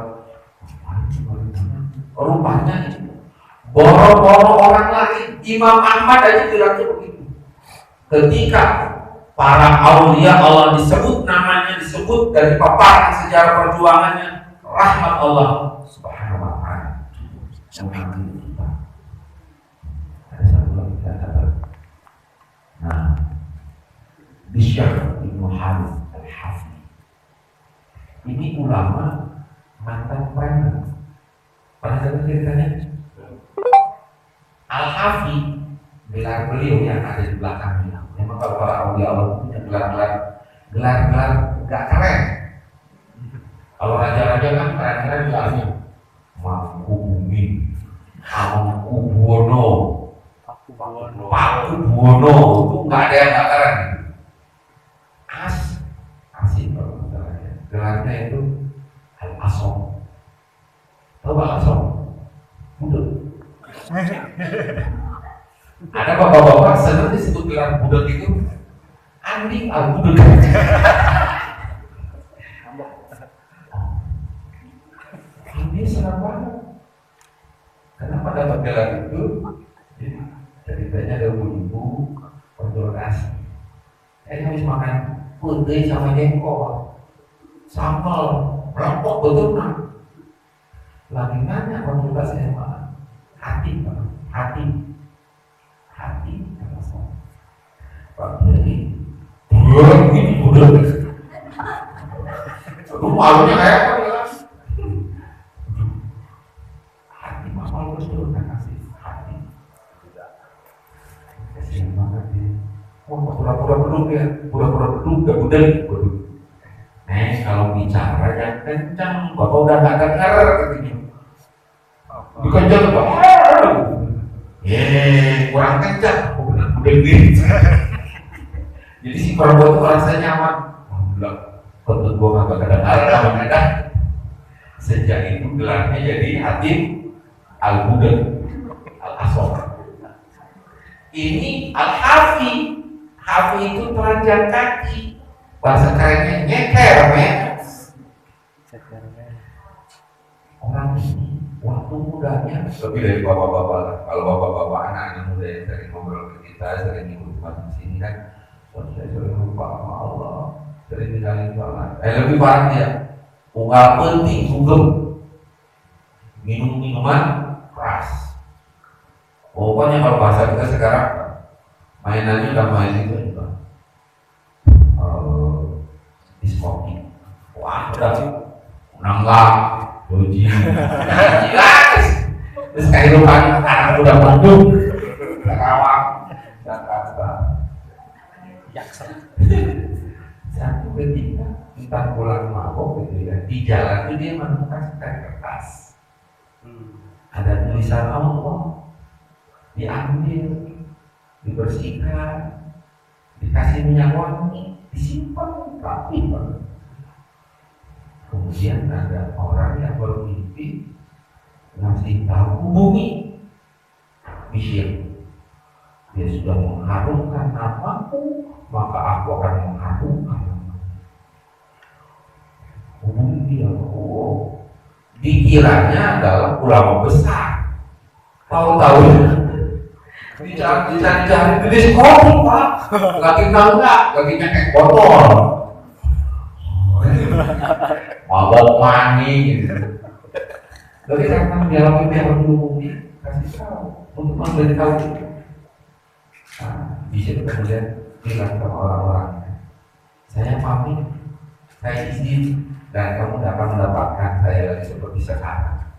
rupanya boro-boro orang lain. Imam Ahmad aja bilangnya begitu. Ketika para aulia Allah disebut namanya, disebut dari paparan sejarah perjuangannya, rahmat Allah Subhanahu wa taala. Ada satu lagi kata. Nah, Bishr Ibnu Harith Al-Hafi. Ini ulama mantan preman. Pernah dengar ceritanya? Al-Hafi, gelar beliau yang ada di belakangnya. Memang kalau para aulia Allah punya gelar-gelar gak keren. Kalau raja-raja kan keren-keren gelarnya. Mangku Bumi, Mangku Buwono, Paku Buwono, itu nggak ada yang nggak keren. Asik kalau misalnya. Gelarnya itu Al-Asom. Tahu Al-Asom? Budek. Ada bapak-bapak senang disebut gelar budek itu. Andi Al-Budek. Ini senang banget. Kenapa dapat gelar itu? Ceritanya ada ibu konsultasi. Habis makan putih sama jengkol, sambal, melempok betul kan? Lagi nanya konsultasi sama hati, Pak Kiai, ini udah. Lu malunya kayak apa ya? Pura-pura beduk, gak budek. Kalau bicara yang kencang, bapak udah gak dengar katanya. Dikencang bapak, kurang kencang, budek gitu. Jadi si perempuan itu merasa nyaman. Alhamdulillah, tentu gua gak dengar, alhamdulillah. Sejak itu gelarnya jadi Hatim Al-Budek Al-Asom. Ini Al-Hafi. Hafi itu telanjang kaki, bahasa kerennya nyeker, Orang ini waktu mudanya lebih dari bapak-bapak lah. Kalau bapak-bapak anak-anak muda yang sering ngobrol ke kita, sering ikut di sini kan, saya sering lupa sama Allah, sering ninggalin sholat. Lebih parah dia, unggal penting sugeng, minuman keras. Pokoknya kalau bahasa kita sekarang Mainannya udah main itu juga diskotik. Wah, udah nanggang, doji, jelas. Terus kehidupan anak udah Bandung, Karawang, Jakarta. Satu ketika kita pulang mabok gitu ya, di jalan itu dia menemukan sekat kertas. Ada tulisan Allah, diambil, dibersihkan, dikasih minyak wangi, disimpan rapi banget. Kemudian ada orang yang bermimpi ngasih tahu hubungi Bishir, dia sudah mengharumkan namaku, maka aku akan mengharumkan namamu. Hubungi dia. Oh, dikiranya adalah ulama besar. Tahu-tahu dicari-cari di sekolah, Pak. Lagi enggak, lagi nyekek botol. Mabok mani gitu. Tapi karena dialog itu yang dihubungi, kasih tahu untuk memberitahu. Nah, bisa kemudian bilang ke orang-orang, saya pamit, saya izin, dan kamu dapat mendapatkan saya lagi seperti sekarang.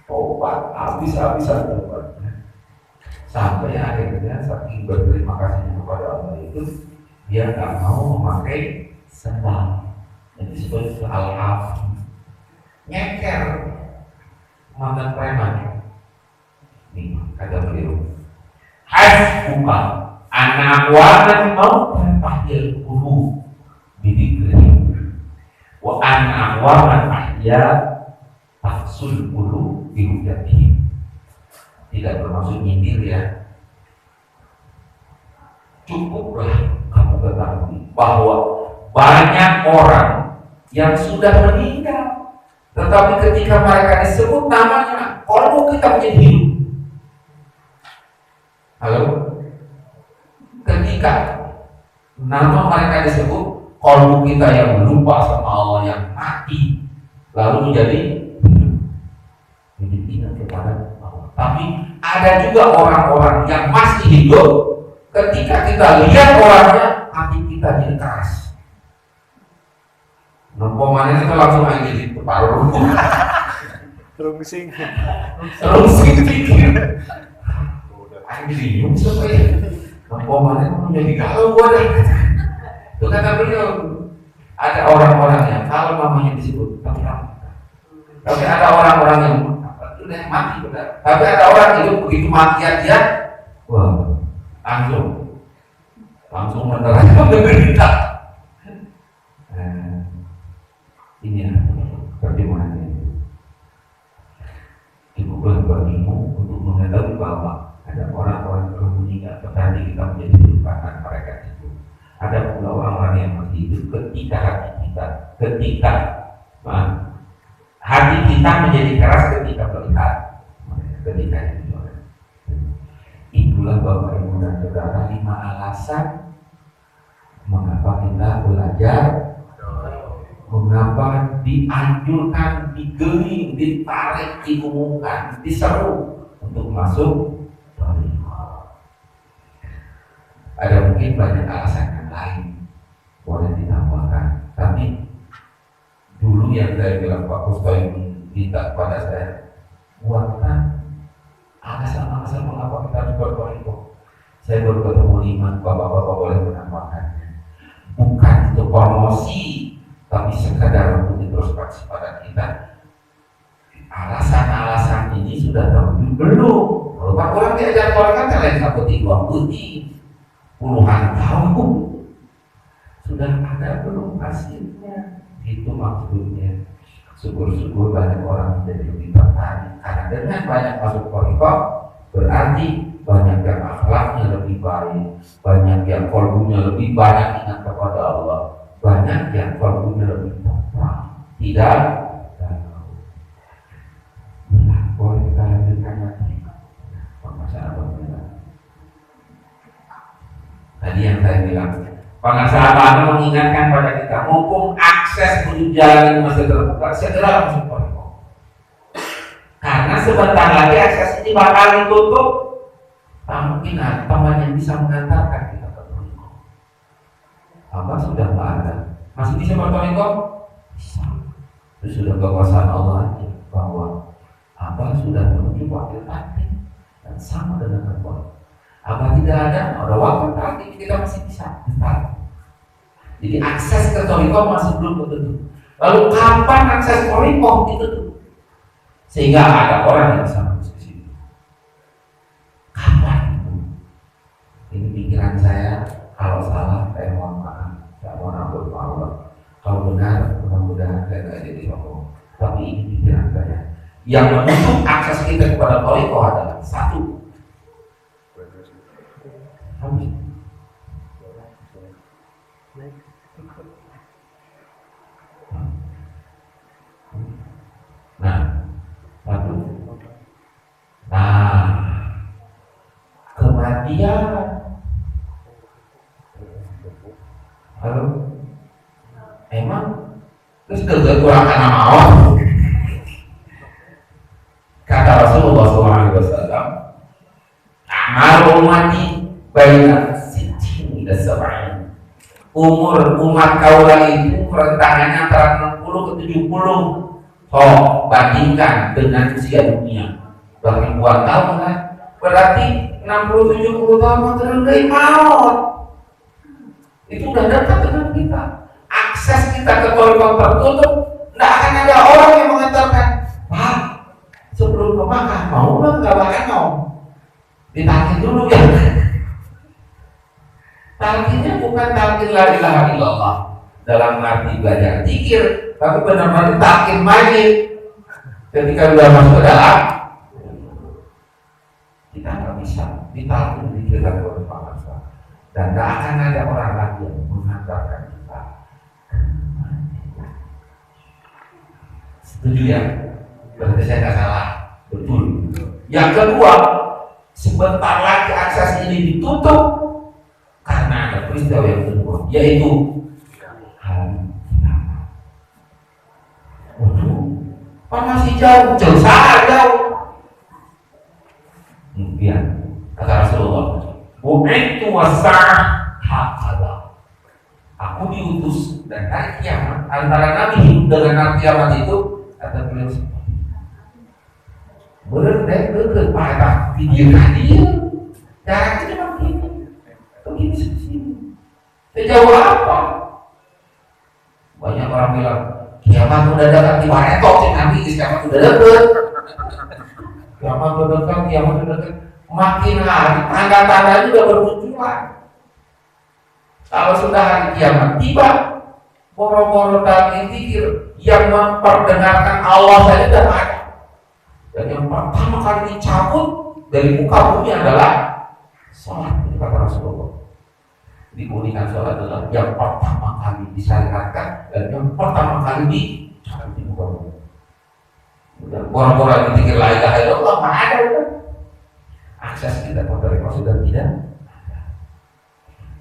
Obat habis-habisan obatnya. Sampai akhirnya saking berterima kasih kepada Allah itu, dia nggak mau memakai sendal. Yang disebut al-haf, nyeker, mantan preman. Nih kata beliau, hasbuka anak wanan mau tahil kubu bidikri, wa anak wanan ahya tafsul kubu dihujati. Tidak bermaksud nyindir ya. Cukuplah kamu ketahui bahwa banyak orang yang sudah meninggal, tetapi ketika mereka disebut namanya, kalau kita menjadi hidup. Halo? Ketika nama mereka disebut, kalau kita yang lupa sama Allah yang mati, lalu menjadi hidup. Jadi ingat kepada Allah. Tapi ada juga orang-orang yang masih hidup, ketika kita lihat orangnya, hati kita jadi keras. Nompomannya itu langsung aja jadi paruh. Terungsing pikir. Ayo bingung siapa ya? Nompomannya itu menjadi galau gua deh. Itu kata beliau. Ada orang-orang yang kalau namanya disebut tapi ada orang-orang yang udah mati benar. Tapi ada orang hidup begitu mati aja, wah langsung menerangkan menderita. Ini ya pertimbangannya. Cukuplah bagimu untuk mengetahui bahwa ada orang-orang yang meninggal tadi kita menjadi lupakan mereka itu. Ada pula orang-orang yang masih hidup ketika hati kita menjadi keras ketika melihat ketika itu. Itulah Bapak Ibu dan Saudara 5 alasan mengapa kita belajar, mengapa dianjurkan, digeling, ditarik, diumumkan, diseru untuk masuk Thariqah. Ada mungkin banyak alasan yang lain boleh ditambahkan, tapi dulu yang saya bilang Pak Kustoy minta kepada saya, buatkan alasan-alasan mengapa kita harus berthariqah. Saya baru ketemu 5, bapak-bapak boleh menambahkannya. Bukan untuk promosi, tapi sekadar untuk introspeksi pada kita. Alasan-alasan ini sudah terwujud belum? Kalau orang diajar kan lain 1 2 putih puluhan tahun sudah ada belum hasilnya? Itu maksudnya. Syukur-syukur banyak orang menjadi lebih tertarik karena dengan banyak masuk thariqah berarti banyak yang akhlaknya lebih baik, banyak yang qalbunya lebih banyak ingat kepada Allah, banyak yang qalbunya lebih tenang, tidak galau. Boleh kita lanjutkan lagi pengasahan. Tadi yang saya bilang, pengasahan mengingatkan pada kita, mumpung akses menuju jalan ini masih terbuka, segera langsung thariqah. Karena sebentar lagi akses ini bakal ditutup. Tak mungkin ada teman yang bisa mengantarkan kita ke Toriko. Abah sudah nggak ada, masih bisa bertoriko? Bisa. Itu sudah kekuasaan Allah aja, bahwa Abah sudah menuju wakil takdir dan sama dengan Allah. Abah tidak ada wakil takdir, kita masih bisa bertahan. Jadi akses ke Toriko masih belum tertutup. Lalu kapan akses Toriko ditutup? Sehingga ada orang yang bisa masuk ke situ. Kapan? Ini pikiran saya. Kalau salah, saya mohon maaf. Saya mohon ampun Allah. Kalau benar, mudah-mudahan saya tidak jadi sombong. Tapi ini pikiran saya. Yang menutup akses kita kepada Toriko adalah satu. Kematian. Halo, emang terus kurang karena mau? Kata Rasulullah SAW, amal umati baina sittin ila sab'in. Umur umat kaulah itu rentangannya antara 60 ke 70. Oh, bandingkan dengan usia dunia ribuan tahun kan? Berarti 60-70 tahun terlebih maut. Itu udah dekat dengan kita. Akses kita ke Toriko tertutup. Tidak akan ada orang yang mengatakan, Pak, sebelum ke Makkah mau nggak bakal mau? Ditalkin dulu ya. Talkinnya bukan talkin la ilaha illallah dalam arti belajar zikir, tapi benar-benar talkin majid. Ketika sudah masuk ke dalam, kita nggak bisa ditalkin zikir dan berdoa. Dan tidak akan ada orang lagi yang mengantarkan kita. Setuju ya? Berarti saya nggak salah. Betul. Yang kedua, sebentar lagi akses ini ditutup karena ada peristiwa yang kedua, yaitu hari kiamat. Waduh, masih jauh, sangat jauh. Kemudian kata Rasulullah, "Bu'ithu was-sa'ah hakadha." Aku diutus dan hari kiamat, antara Nabi hidup dengan hari kiamat itu kata beliau seperti berdek pada video dia. Jaraknya cuma begini sini. Sejauh apa? Banyak orang bilang kiamat udah dekat, di mana kok Nabi kiamat udah dekat. Kiamat udah dekat, kiamat udah dekat. Makin hari tanda-tandanya udah bermunculan. Kalau sudah hari kiamat tiba, boro-boro dan zikir yang memperdengarkan Allah saja sudah ada. Dan yang pertama kali dicabut dari muka bumi adalah sholat. Ini kata Rasulullah. Dibunyikan sholat adalah yang pertama kali disyariatkan dan yang pertama kali dicabut di muka bumi. Dan boro-boro dipikir la ilaha illallah nggak ada udah. Akses kita kepada Allah sudah tidak ada.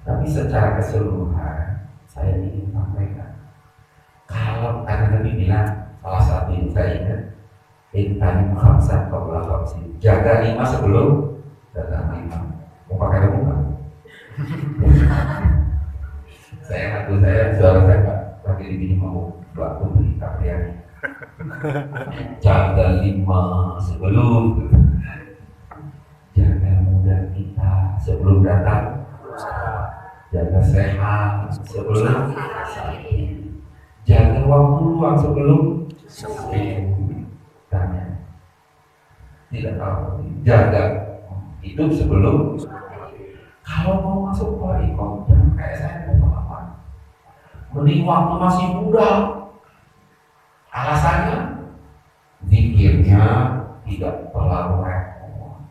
Tapi secara keseluruhan saya ingin sampaikan, kalau karena Nabi bilang salah satu yang saya ingat, tadi khamsan qabla khamsin, jaga 5 sebelum datang 5. Mau pakai bukan? Saya ngaku suara saya nggak lagi di sini mau buat putri Kapriani. Jaga 5 sebelum, jaga muda kita sebelum datang, jaga sehat sebelum sakit, jaga waktu luang sebelum sakit. Tanya, tidak tahu, jaga hidup sebelum. Kalau mau masuk Toriko, jangan kayak saya pengalaman. Mending waktu masih muda. Alasannya, zikirnya tidak terlalu repot.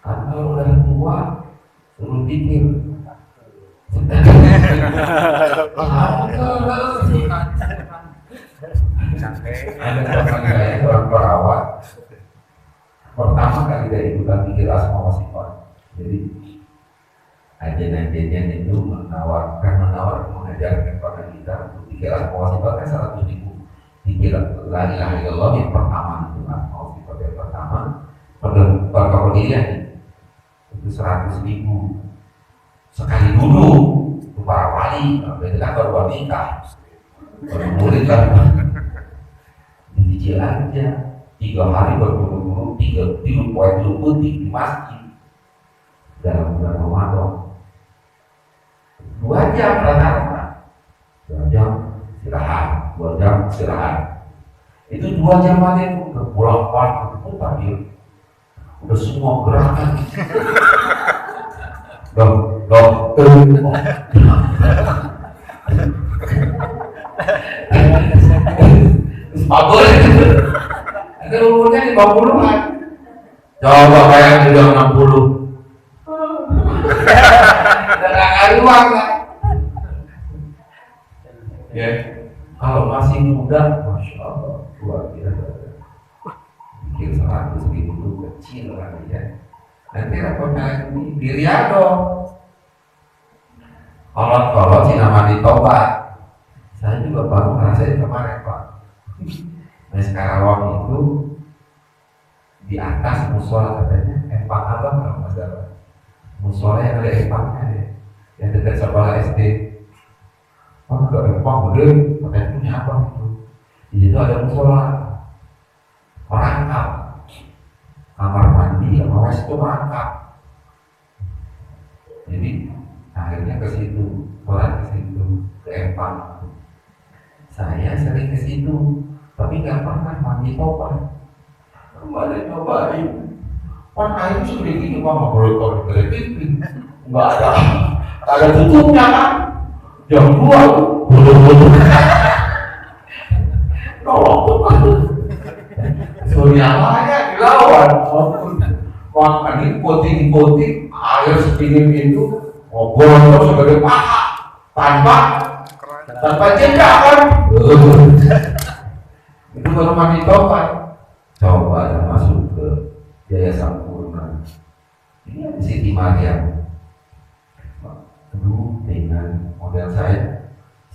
Karena kalau udah tua, suruh zikir. Ada teman saya seorang perawat. Pertama kali dari bukan pikir asma wa sifat. Jadi ajen-ajennya itu mengajarkan kepada kita untuk pikir asma wa sifat kan 100.000. Pikir la ilaha illallah yang pertama itu asma wa sifat yang pertama. Pada pendirian 100.000 sekali dulu itu para wali, berarti kan baru nikah, baru murid kan, dicicil aja 3 hari berguru-guru 3 poin putih di masjid dalam bulan Ramadan 2 jam rata-rata 2 jam istirahat 2 jam istirahat itu 2 jam aja udah pulang-pulang tadi udah semua gerakan dong Sepabul itu umurnya 50-an coba bayang udah 60 udah gak karuan kan ya kalau masih muda Masya Allah luar biasa bikin 100.000 itu kecil kan ya nanti rapatnya ini di Riyadh kalau Cinamani tobat saya juga baru ngerasain kemarin Pak nah Karawang itu di atas musola katanya empang abang kalau nggak salah musola yang ada empangnya ya yang dekat sekolah SD ada empang gede katanya punya abang itu di situ ada musola merangkap kamar mandi sama wes itu merangkap jadi akhirnya ke situ sholat ke situ ke empang saya sering ke situ tapi nggak pernah mandi topan kembali cobain kan air segede gini Pak ngobrol nggak ada tutupnya kan jam 2 bulu-bulu tolong tuh surya layak dilawan makan ini poting-poting air sedingin itu ngobrol terus sebagai paha tanpa jeda kan itu baru mandi topan coba ada masuk ke Jaya Sampurna ini ada Siti Maryam aduh dengan model saya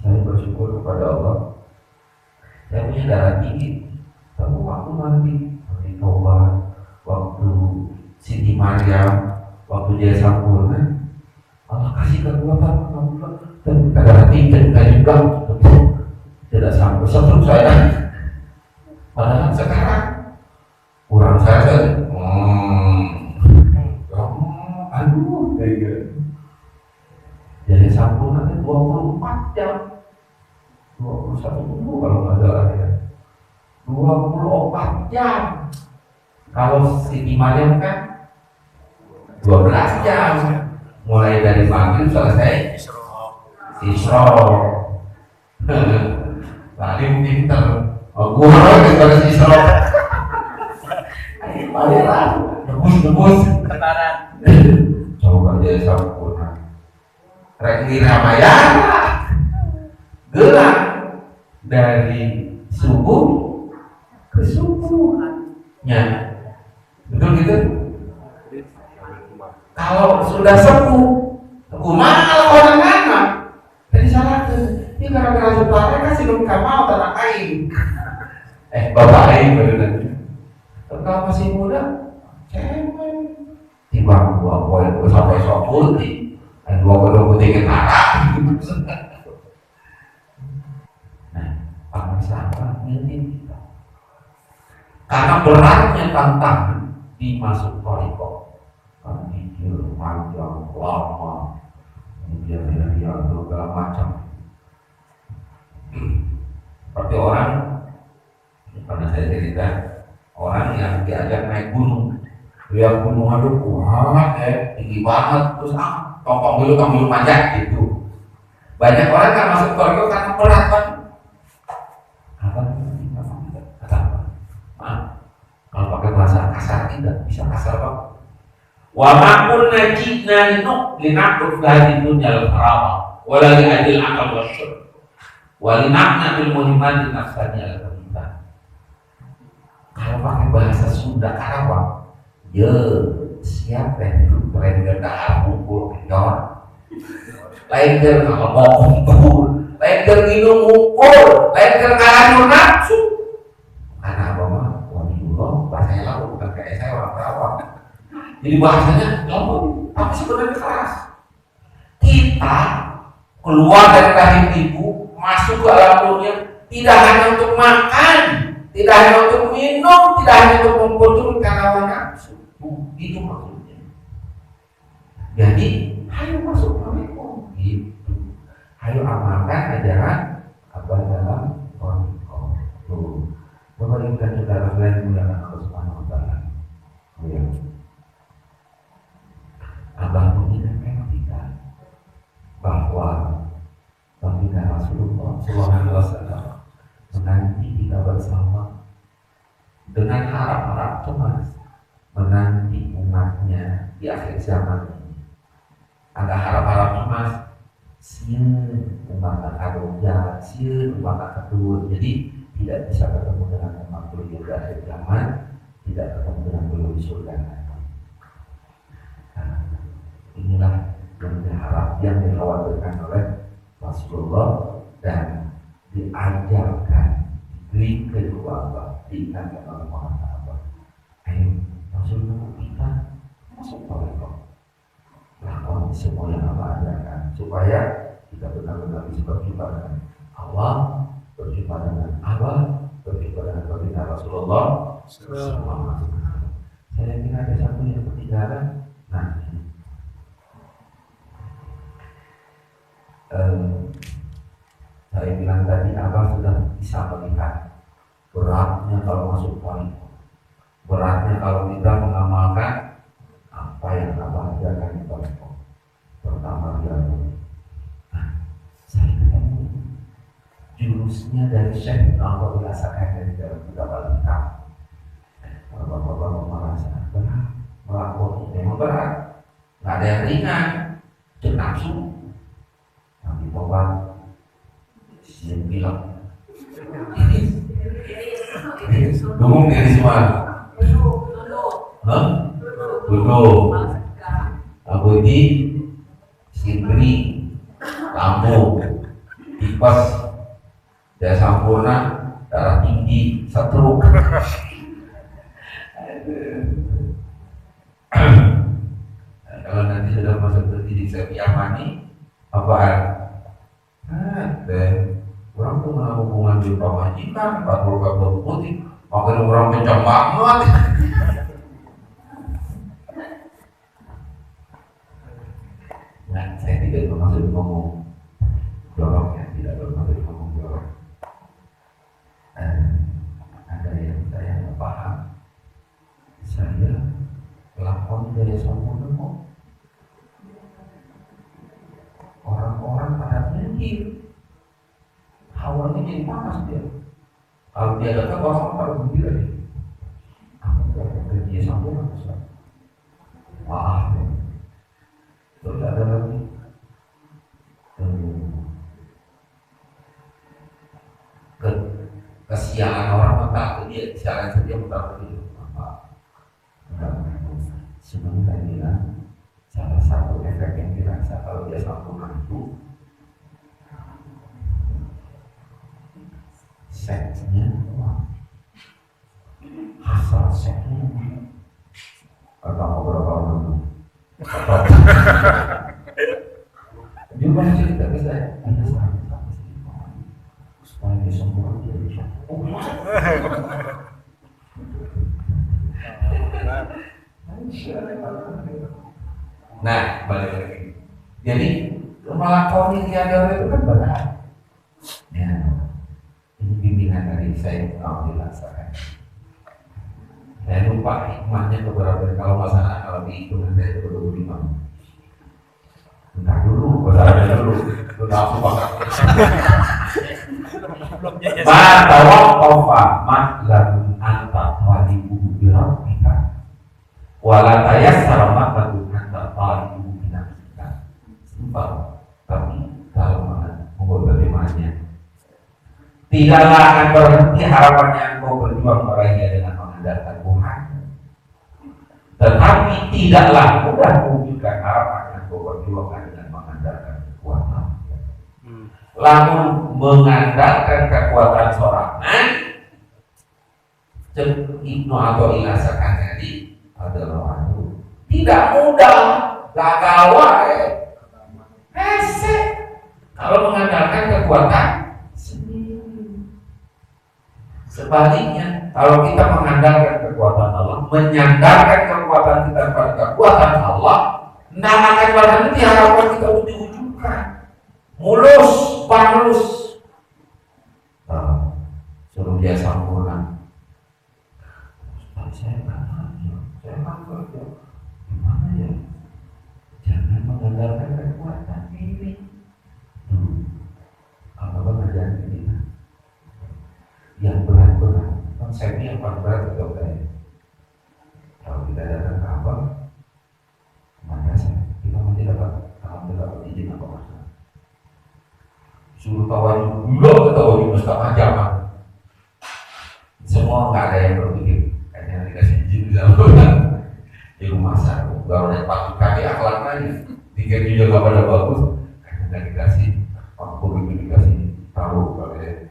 bersyukur kepada Allah saya punya darah tinggi tapi waktu mandi topan waktu Siti Maryam waktu Jaya Sampurna Allah kasih kekuatan dan darah tinggi dan juga tidak sampai sebelum saya padahal sekarang kurang saya aduh kayak gitu jadi Sampurna itu 24 jam 21 minggu kalau nggak salah ya 24 jam kalau Siti Maryam kan 12 jam mulai dari maghrib selesai Isra tadi pinter gua harus Isra Tebus Ketaran coba dia Sampurna Reki Ramayana gerak dari subuh ke subuhnya betul gitu kalau sudah sepuh kumaha kalau orang anak jadi salah ini gara-gara supaya kasih luka mau tanah air bapak air bener kalau masih muda cewek timbang 2 poin sampai 20 putih 2 poin putih ketara nah pakai sahabat ini karena beratnya tantangan dimasuk toriko kan mikir panjang lama kemudian dia segala macam seperti orang pernah saya cerita orang yang diajak naik gunung lihat gunung aduh kuat tinggi banget terus tongkong dulu kamu manjat gitu banyak orang kan masuk toriko karena berat kan kalau pakai bahasa kasar tidak bisa kasar Pak. Wa ma kunna jidna linaqud hadhihi dunya al-harama wa la li'adil aqal wasyur wa linaqna bil muhimmat nafsani al-kabita. Kalau pakai bahasa Sunda Karawang, siapa yang lain gerda mukul kenyor, lain gerda ngomong kumpul, lain gerda minum mukul, lain gerda kalanur nafsu. Karena apa mah? Bahasanya lalu bukan kayak saya orang Karawang. Jadi bahasanya lalu tapi sebenarnya keras. Kita keluar dari rahim ibu, masuk ke alam dunia, tidak hanya untuk makan, tidak hanya untuk minum, tidak hanya untuk memperturutkan hawa nafsu. Itu maksudnya. Jadi, ayo masuk Toriko, gitu. Ayo amalkan ajaran apa dalam Toriko. Tuh, Bapak Ibu dan Saudara sekalian dimuliakan Allah Subhanahu Wa Taala. Ya. Abang mengingatkan kita bahwa Baginda Rasulullah SAW menanti kita bersama dengan harap-harap cemas menanti umatnya di akhir zaman ini. Ada harap-harap cemas, sieun umat kadoja, sieun umat kedua. Jadi tidak bisa ketemu dengan umat beliau di akhir zaman, tidak ketemu dengan beliau di surga nanti. Nah, inilah yang diharap, yang dikhawatirkan oleh Rasulullah dan diajarkan, diberi kedua diingatkan oleh Muhammad. Ayo Rasulullah kita masuk Toriko, lakukan semua yang Allah ajarkan supaya kita benar-benar bisa berjumpa dengan Allah, berjumpa dengan Allah, berjumpa dengan Baginda Rasulullah SAW. Saya kira ada satu yang ketinggalan. Nah, saya bilang tadi Abah sudah bisa melihat beratnya kalau masuk Toriko, beratnya kalau kita mengamalkan apa yang Abah ajarkan di Toriko. Pertama dia, saya ketemu jurusnya dari Syekh Nafal dirasakan dari dalam kitab Al-Hikam. Bapak-bapak merasa berat, melakukan memang berat, nggak ada yang ringan, cek nafsu. Nanti tobat, siap bilang, dukung diri semua. Duduk. Aku ini Sibri, lambung, tipes, daya sampurna, darah tinggi, stroke. Kalau nanti sudah masuk terdidik saya Yamani, apaan? Dan orang tuh mengenal hubungan di pamajikan, 40 putih, makin orang kencang banget. Nah, saya tidak bermaksud ngomong jorok ya, tidak bermaksud ngomong jorok. Ada yang saya nggak paham. Saya lakon dari sempurna kok. Orang-orang pada nyengir, hawanya jadi panas dia. Kalau dia dekat orang pada gembira dia. Aku nggak kerja sempurna, maaf ya. Terus ada lagi kesialan orang mentak dia, kesialan saja mentak dia apa? Sebenarnya saya bilang salah satu efek yang dirasa kalau dia sempurna itu seksnya, hasrat seksnya. Kata beberapa orang dia pernah cerita ke saya, ada sahabat supaya dia sempurna jadi sempurna. Nah, balik lagi. Jadi melakoni tiada itu kan berat. Ya, ini bimbingan dari saya mau dilaksanakan. Saya lupa hikmahnya beberapa kali kalau masalah kalau dihitung saya itu 25. Entar dulu, bahasa dulu. Sudah aku bakal. Tawaf tawaf matlabun anta walibu birabika wala tayassara matlabun anta walibu binafsika. Simpel, tapi kalau mau bagaimananya tidaklah akan berhenti harapannya engkau berjuang meraihnya dengan mengandalkan Tuhan, tetapi tidaklah mudah mewujudkan harapannya engkau berjuang dengan mengandalkan kekuatan. Lalu mengandalkan kekuatan sorangan, Ibnu Athaillah sekali adalah waktu tidak mudah. gagal wae. Hese. Kalau mengandalkan kekuatan sendiri. Sebaliknya, kalau kita mengandalkan kekuatan Allah, menyandarkan kekuatan kita pada kekuatan Allah, tidak akan berhenti harapan kita untuk diwujudkan. Mulus, panlus. Suruh dia sempurna. Saya nggak kerja. Gimana ya? Jangan mengandalkan kekuatan ini. Apa kerjaan kita? Yang berat-berat. Konsepnya yang paling berat itu kayak. Kalau kita datang ke apa? Maka kita mesti dapat izin apa maksudnya? Suruh tawaju dulu ke tawaju setengah jam. Semua nggak ada yang berpikir. Kayaknya dikasih izin di dalam di rumah saya. Baru naik pagi kaki akhlak lagi. Tiga juga nggak pada bagus. Kayaknya nggak dikasih. Waktu itu dikasih tahu oleh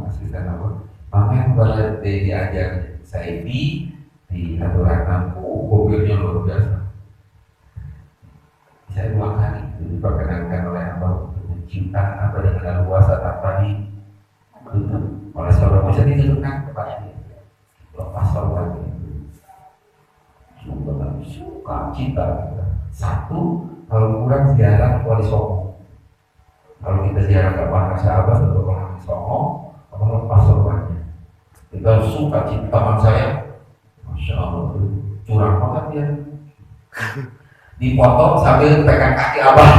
asisten apa? Mama yang pada diajar saya di aturan aku mobilnya luar biasa. Saya 2 kali diperkenankan oleh abang untuk menciumkan apa dengan luasa tanpa ditutup oleh seorang bisa ditutupkan kepada dia. Lepas seorang suka cinta. Satu, kalau kurang ziarah Wali Songo. Kalau kita ziarah ke Pak Sahabat atau Wali Songo, apa lepas seorangnya. Kita suka cinta teman saya. Masya Allah, curang banget dia. Dipotong sambil pegang kaki abah.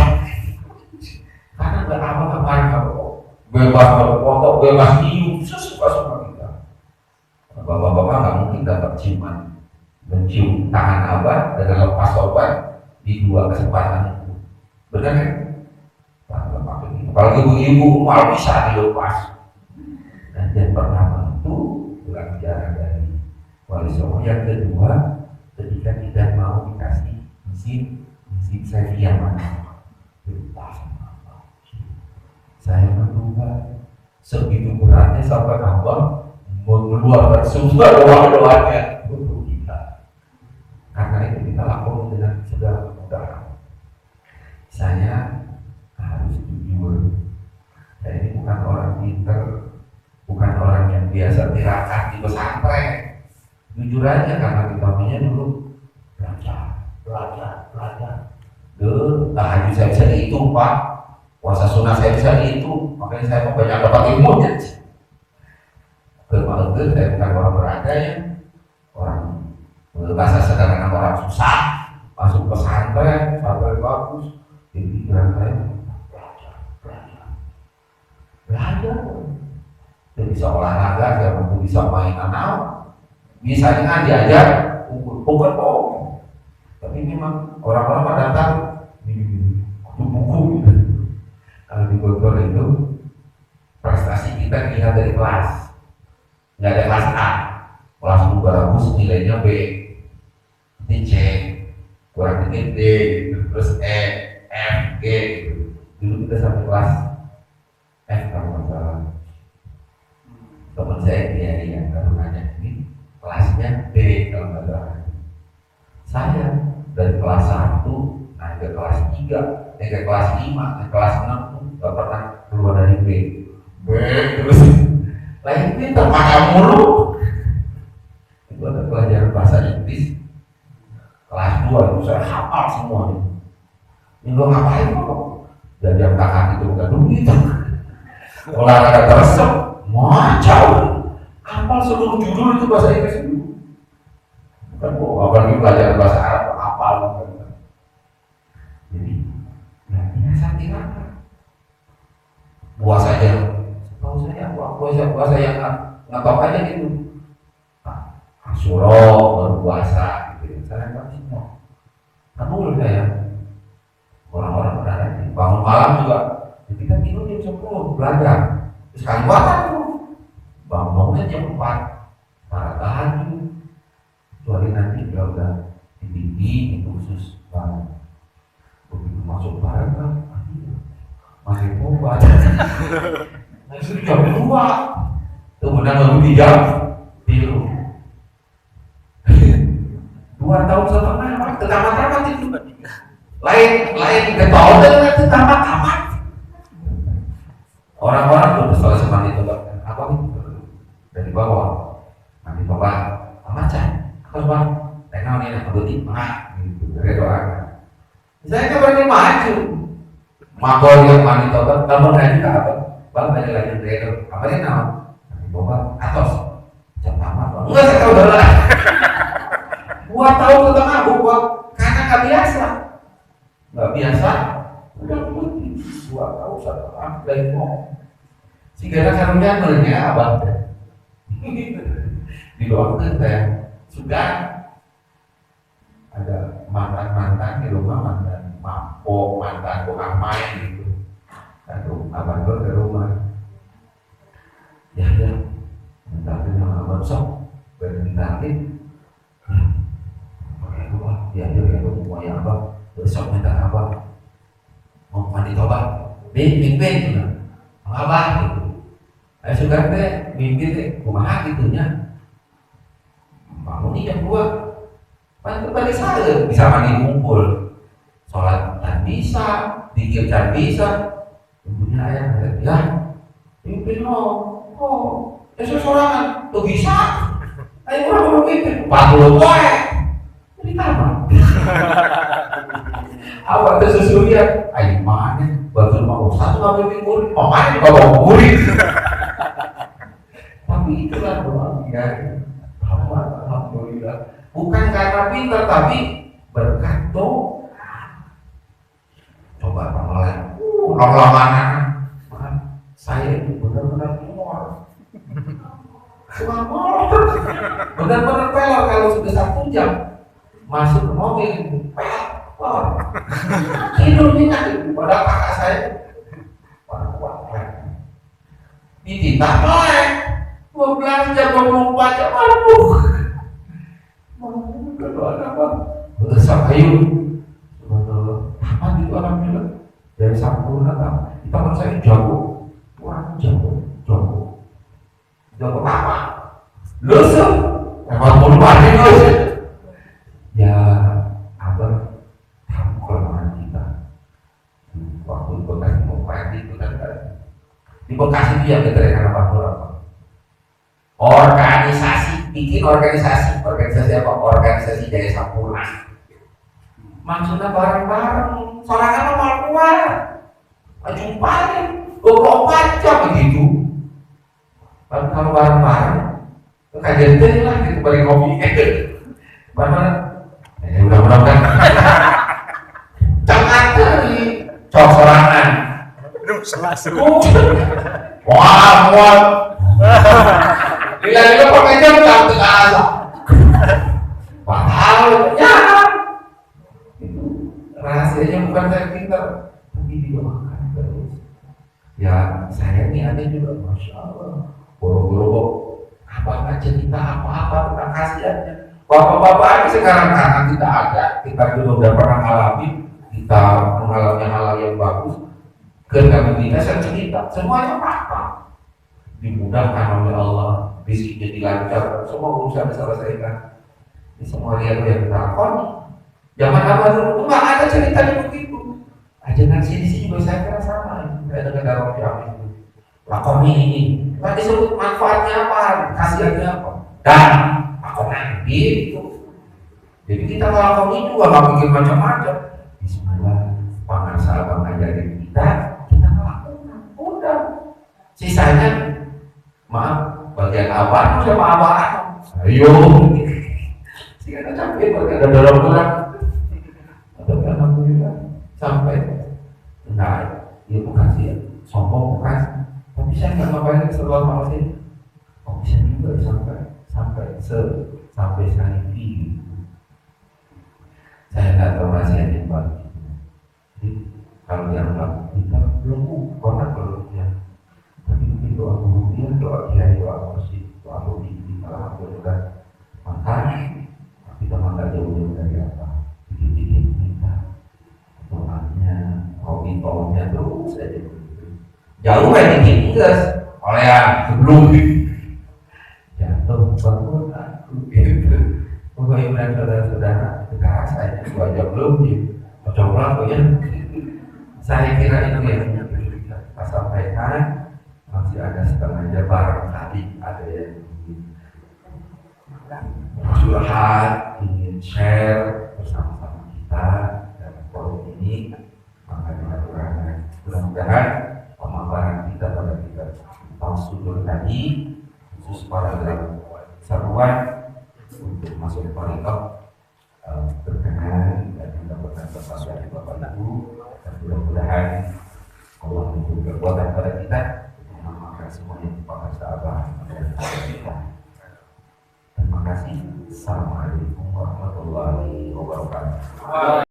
Karena nggak apa-apa bebas berfoto, bebas hidup, sesuka-suka kita. Bapak-bapak nggak mungkin dapat ciuman, mencium tangan abah dengan lepas sorban di 2 kesempatan itu. Benar kan? Apalagi ibu-ibu malah bisa dilepas. Dan yang pertama itu kurang jarang dari Wali Songo. Yang kedua, ketika tidak mau dikasih izin saya diam. Saya menduga segitu beratnya sampai abang mengeluarkan semua doa-doanya untuk kita. Karena itu kita lakukan dengan segala kemudahan. Saya harus jujur. Saya ini bukan orang pintar, bukan orang yang biasa tirakat di pesantren. Jujur aja karena kita punya dulu belajar. Tahajud saya bisa dihitung, Pak. Puasa sunnah saya bisa dihitung. Makanya saya mau banyak dapat ilmunya. Bermaksud saya bukan orang berada ya. Orang bahasa sederhana orang susah. Masuk pesantren, sampai bagus. Jadi pikiran saya belajar. Dia bisa olahraga, dia mampu bisa main anak. Misalnya diajar, bukan bohong. Tapi memang orang-orang datang buku gitu. Kalau di Bogor itu prestasi kita dilihat dari kelas, nggak ada kelas A, kelas U bagus nilainya B, nanti C, kurang dikit D, terus E, F, G gitu. Dulu kita sampai kelas F kalau nggak salah. Teman saya dia kalau nanya ini kelasnya B kalau nggak salah. Saya dari kelas 1 naik ke kelas 3, naik ke kelas 5, naik ke kelas 6 nggak pernah keluar dari B terus lain pintar pakai mulu. Itu ada pelajaran bahasa Inggris kelas 2 itu saya hafal semuanya. Ini lo ngapain kok? Jadi yang tangan itu bukan duit, olahraga teresep macam hafal seluruh judul itu bahasa Inggris itu. Bukan kok, apalagi pelajaran bahasa Arab hafal. Jadi biasa tirakat. Puasa aja, tahu saya puasa yang nggak tahu aja gitu. Asyura berpuasa gitu. Saya nggak semua. Kan udah ya. Orang-orang pada nanti bangun malam juga. Jadi kita tidur jam 10 belajar. Terus kali makan tuh. Bangunnya jam 4. Para tahajud. Kecuali nanti dia udah dibimbing itu khusus banget. Begitu masuk barang kan. Masih obat. Nah itu jam 2. Kemudian baru 3 tidur. 2 tahun setengah, tamat itu. lain ketol itu tamat. Orang-orang tuh selesai mandi tobat apa itu dari bawah mandi tobat macam apa tenang ini nak berhenti mah gitu dari doa. Saya kan berani maju makol yang mandi tobat kamu nanti apa bang ada lagi dari apa ini nama mandi tobat atas jam lama enggak saya tahu dah buat tahu tentang aku buat karena nggak biasa udah putih buat tahu satu aku dari mau sehingga karunia merenya abang di bawah saya sudah ada mantan di rumah mantan mabok mantan tukang main gitu aduh abang gue ke rumah ya tapi nama abang sok bermintakin pakai gua dia mau yang apa besok minta apa mau mandi tobat mimpi apa gitu suka teh mimpi teh kumaha gitunya bangun ini jam 2 pantu balik saya bisa mandi ngumpul sholat dan bisa dikir dan bisa ibunya ayah ya mimpi esok sorangan tuh bisa ayo orang mimpi 40 poe jadi kamar awak tuh susunya ayo mana baru mau satu ngambil murid mau mana bawa murid tapi itulah doa ya alhamdulillah bukan karena pintar tapi berkat doa coba pengelola mana saya itu benar-benar benar-benar pelor kalau sudah 1 jam masuk ke mobil pelor tidur ini pada kakak saya dititah melek 12 jam 24 jam mampu apa besar kayu apa itu orang bilang dari sampurna kita kan saya jago apa lusuk emang puluhan itu ya abang kamu kelemahan kita waktu Bekasi mau mati itu kan di Bekasi dia keterangan apa organisasi bikin organisasi apa organisasi Jaya Sampurna maksudnya bareng-bareng sorangan mau keluar jumpain 24 jam begitu lalu kalau bareng-bareng kajian deh lah gitu balik kopi mana udah kan jangan dari cok sorangan selasu wah Lila pakai jam tak terasa. Padahal ya itu rahasianya bukan saya pintar, tapi didoakan terus. Ya saya ini ada juga, masya Allah. Boro-boro apa nggak cerita apa-apa tentang khasiatnya. Bapak-bapak ini sekarang karena tidak ada, kita juga udah pernah alami, kita mengalami hal yang bagus. Ketika kita cerita, semuanya apa? Dimudahkan oleh Allah. Rezekinya dilancar, semua urusan diselesaikan. Ini semua lihat yang kita lakoni. Zaman apa dulu itu nggak ada ceritanya begitu. Ajaran sini juga saya kira sama. Saya dengar dari orang yang itu lakoni ini. Nggak disebut manfaatnya apa, khasiatnya apa. Dan lakoni gitu. Jadi kita lakoni juga nggak bikin macam-macam. Bismillah, pangan sahabat ngajarin kita lakukan. Udah. Sisanya maaf. Bagian apa sama apaan? Ayo, sih ada capek, ada dalam gerak. Tapi alhamdulillah sampai enggak, ya bukan sih, sombong bukan. Tapi saya nggak ngapain setelah malam ini. Oh bisa juga sampai saya ini. Saya nggak tahu rahasianya bagi. Jadi kalau yang laku kita belum pernah belumnya. Tapi mungkin doa gurunya, doa kiai, doa masjid, doa bibi, alhamdulillah. Makanya kita nggak jauh-jauh dari apa? Dikit-dikit kita doanya, hobi-hobinya terus saja. Jauh kayak dikit guys, oleh yang sebelum jatuh bangun aku gitu. Bapak ibu dan saudara-saudara, dekat saya 2 jam lebih. coba ya. Saya kira itu yang kita sampaikan. Masih ada setengah jam barangkali ada yang curhat, ingin share bersama-sama kita dalam forum ini, maka dilakukan. Mudah-mudahan pemaparan kita pada kita Tauhid tadi khusus pada dalam seruan untuk masuk thariqah berkenan dan mendapatkan pesan dari Bapak Ibu, dan mudah-mudahan Allah memberi kekuatan pada kita untuk mengamalkan semua yang dipakai sahabat dan kita. Terima kasih. Assalamualaikum warahmatullahi wabarakatuh.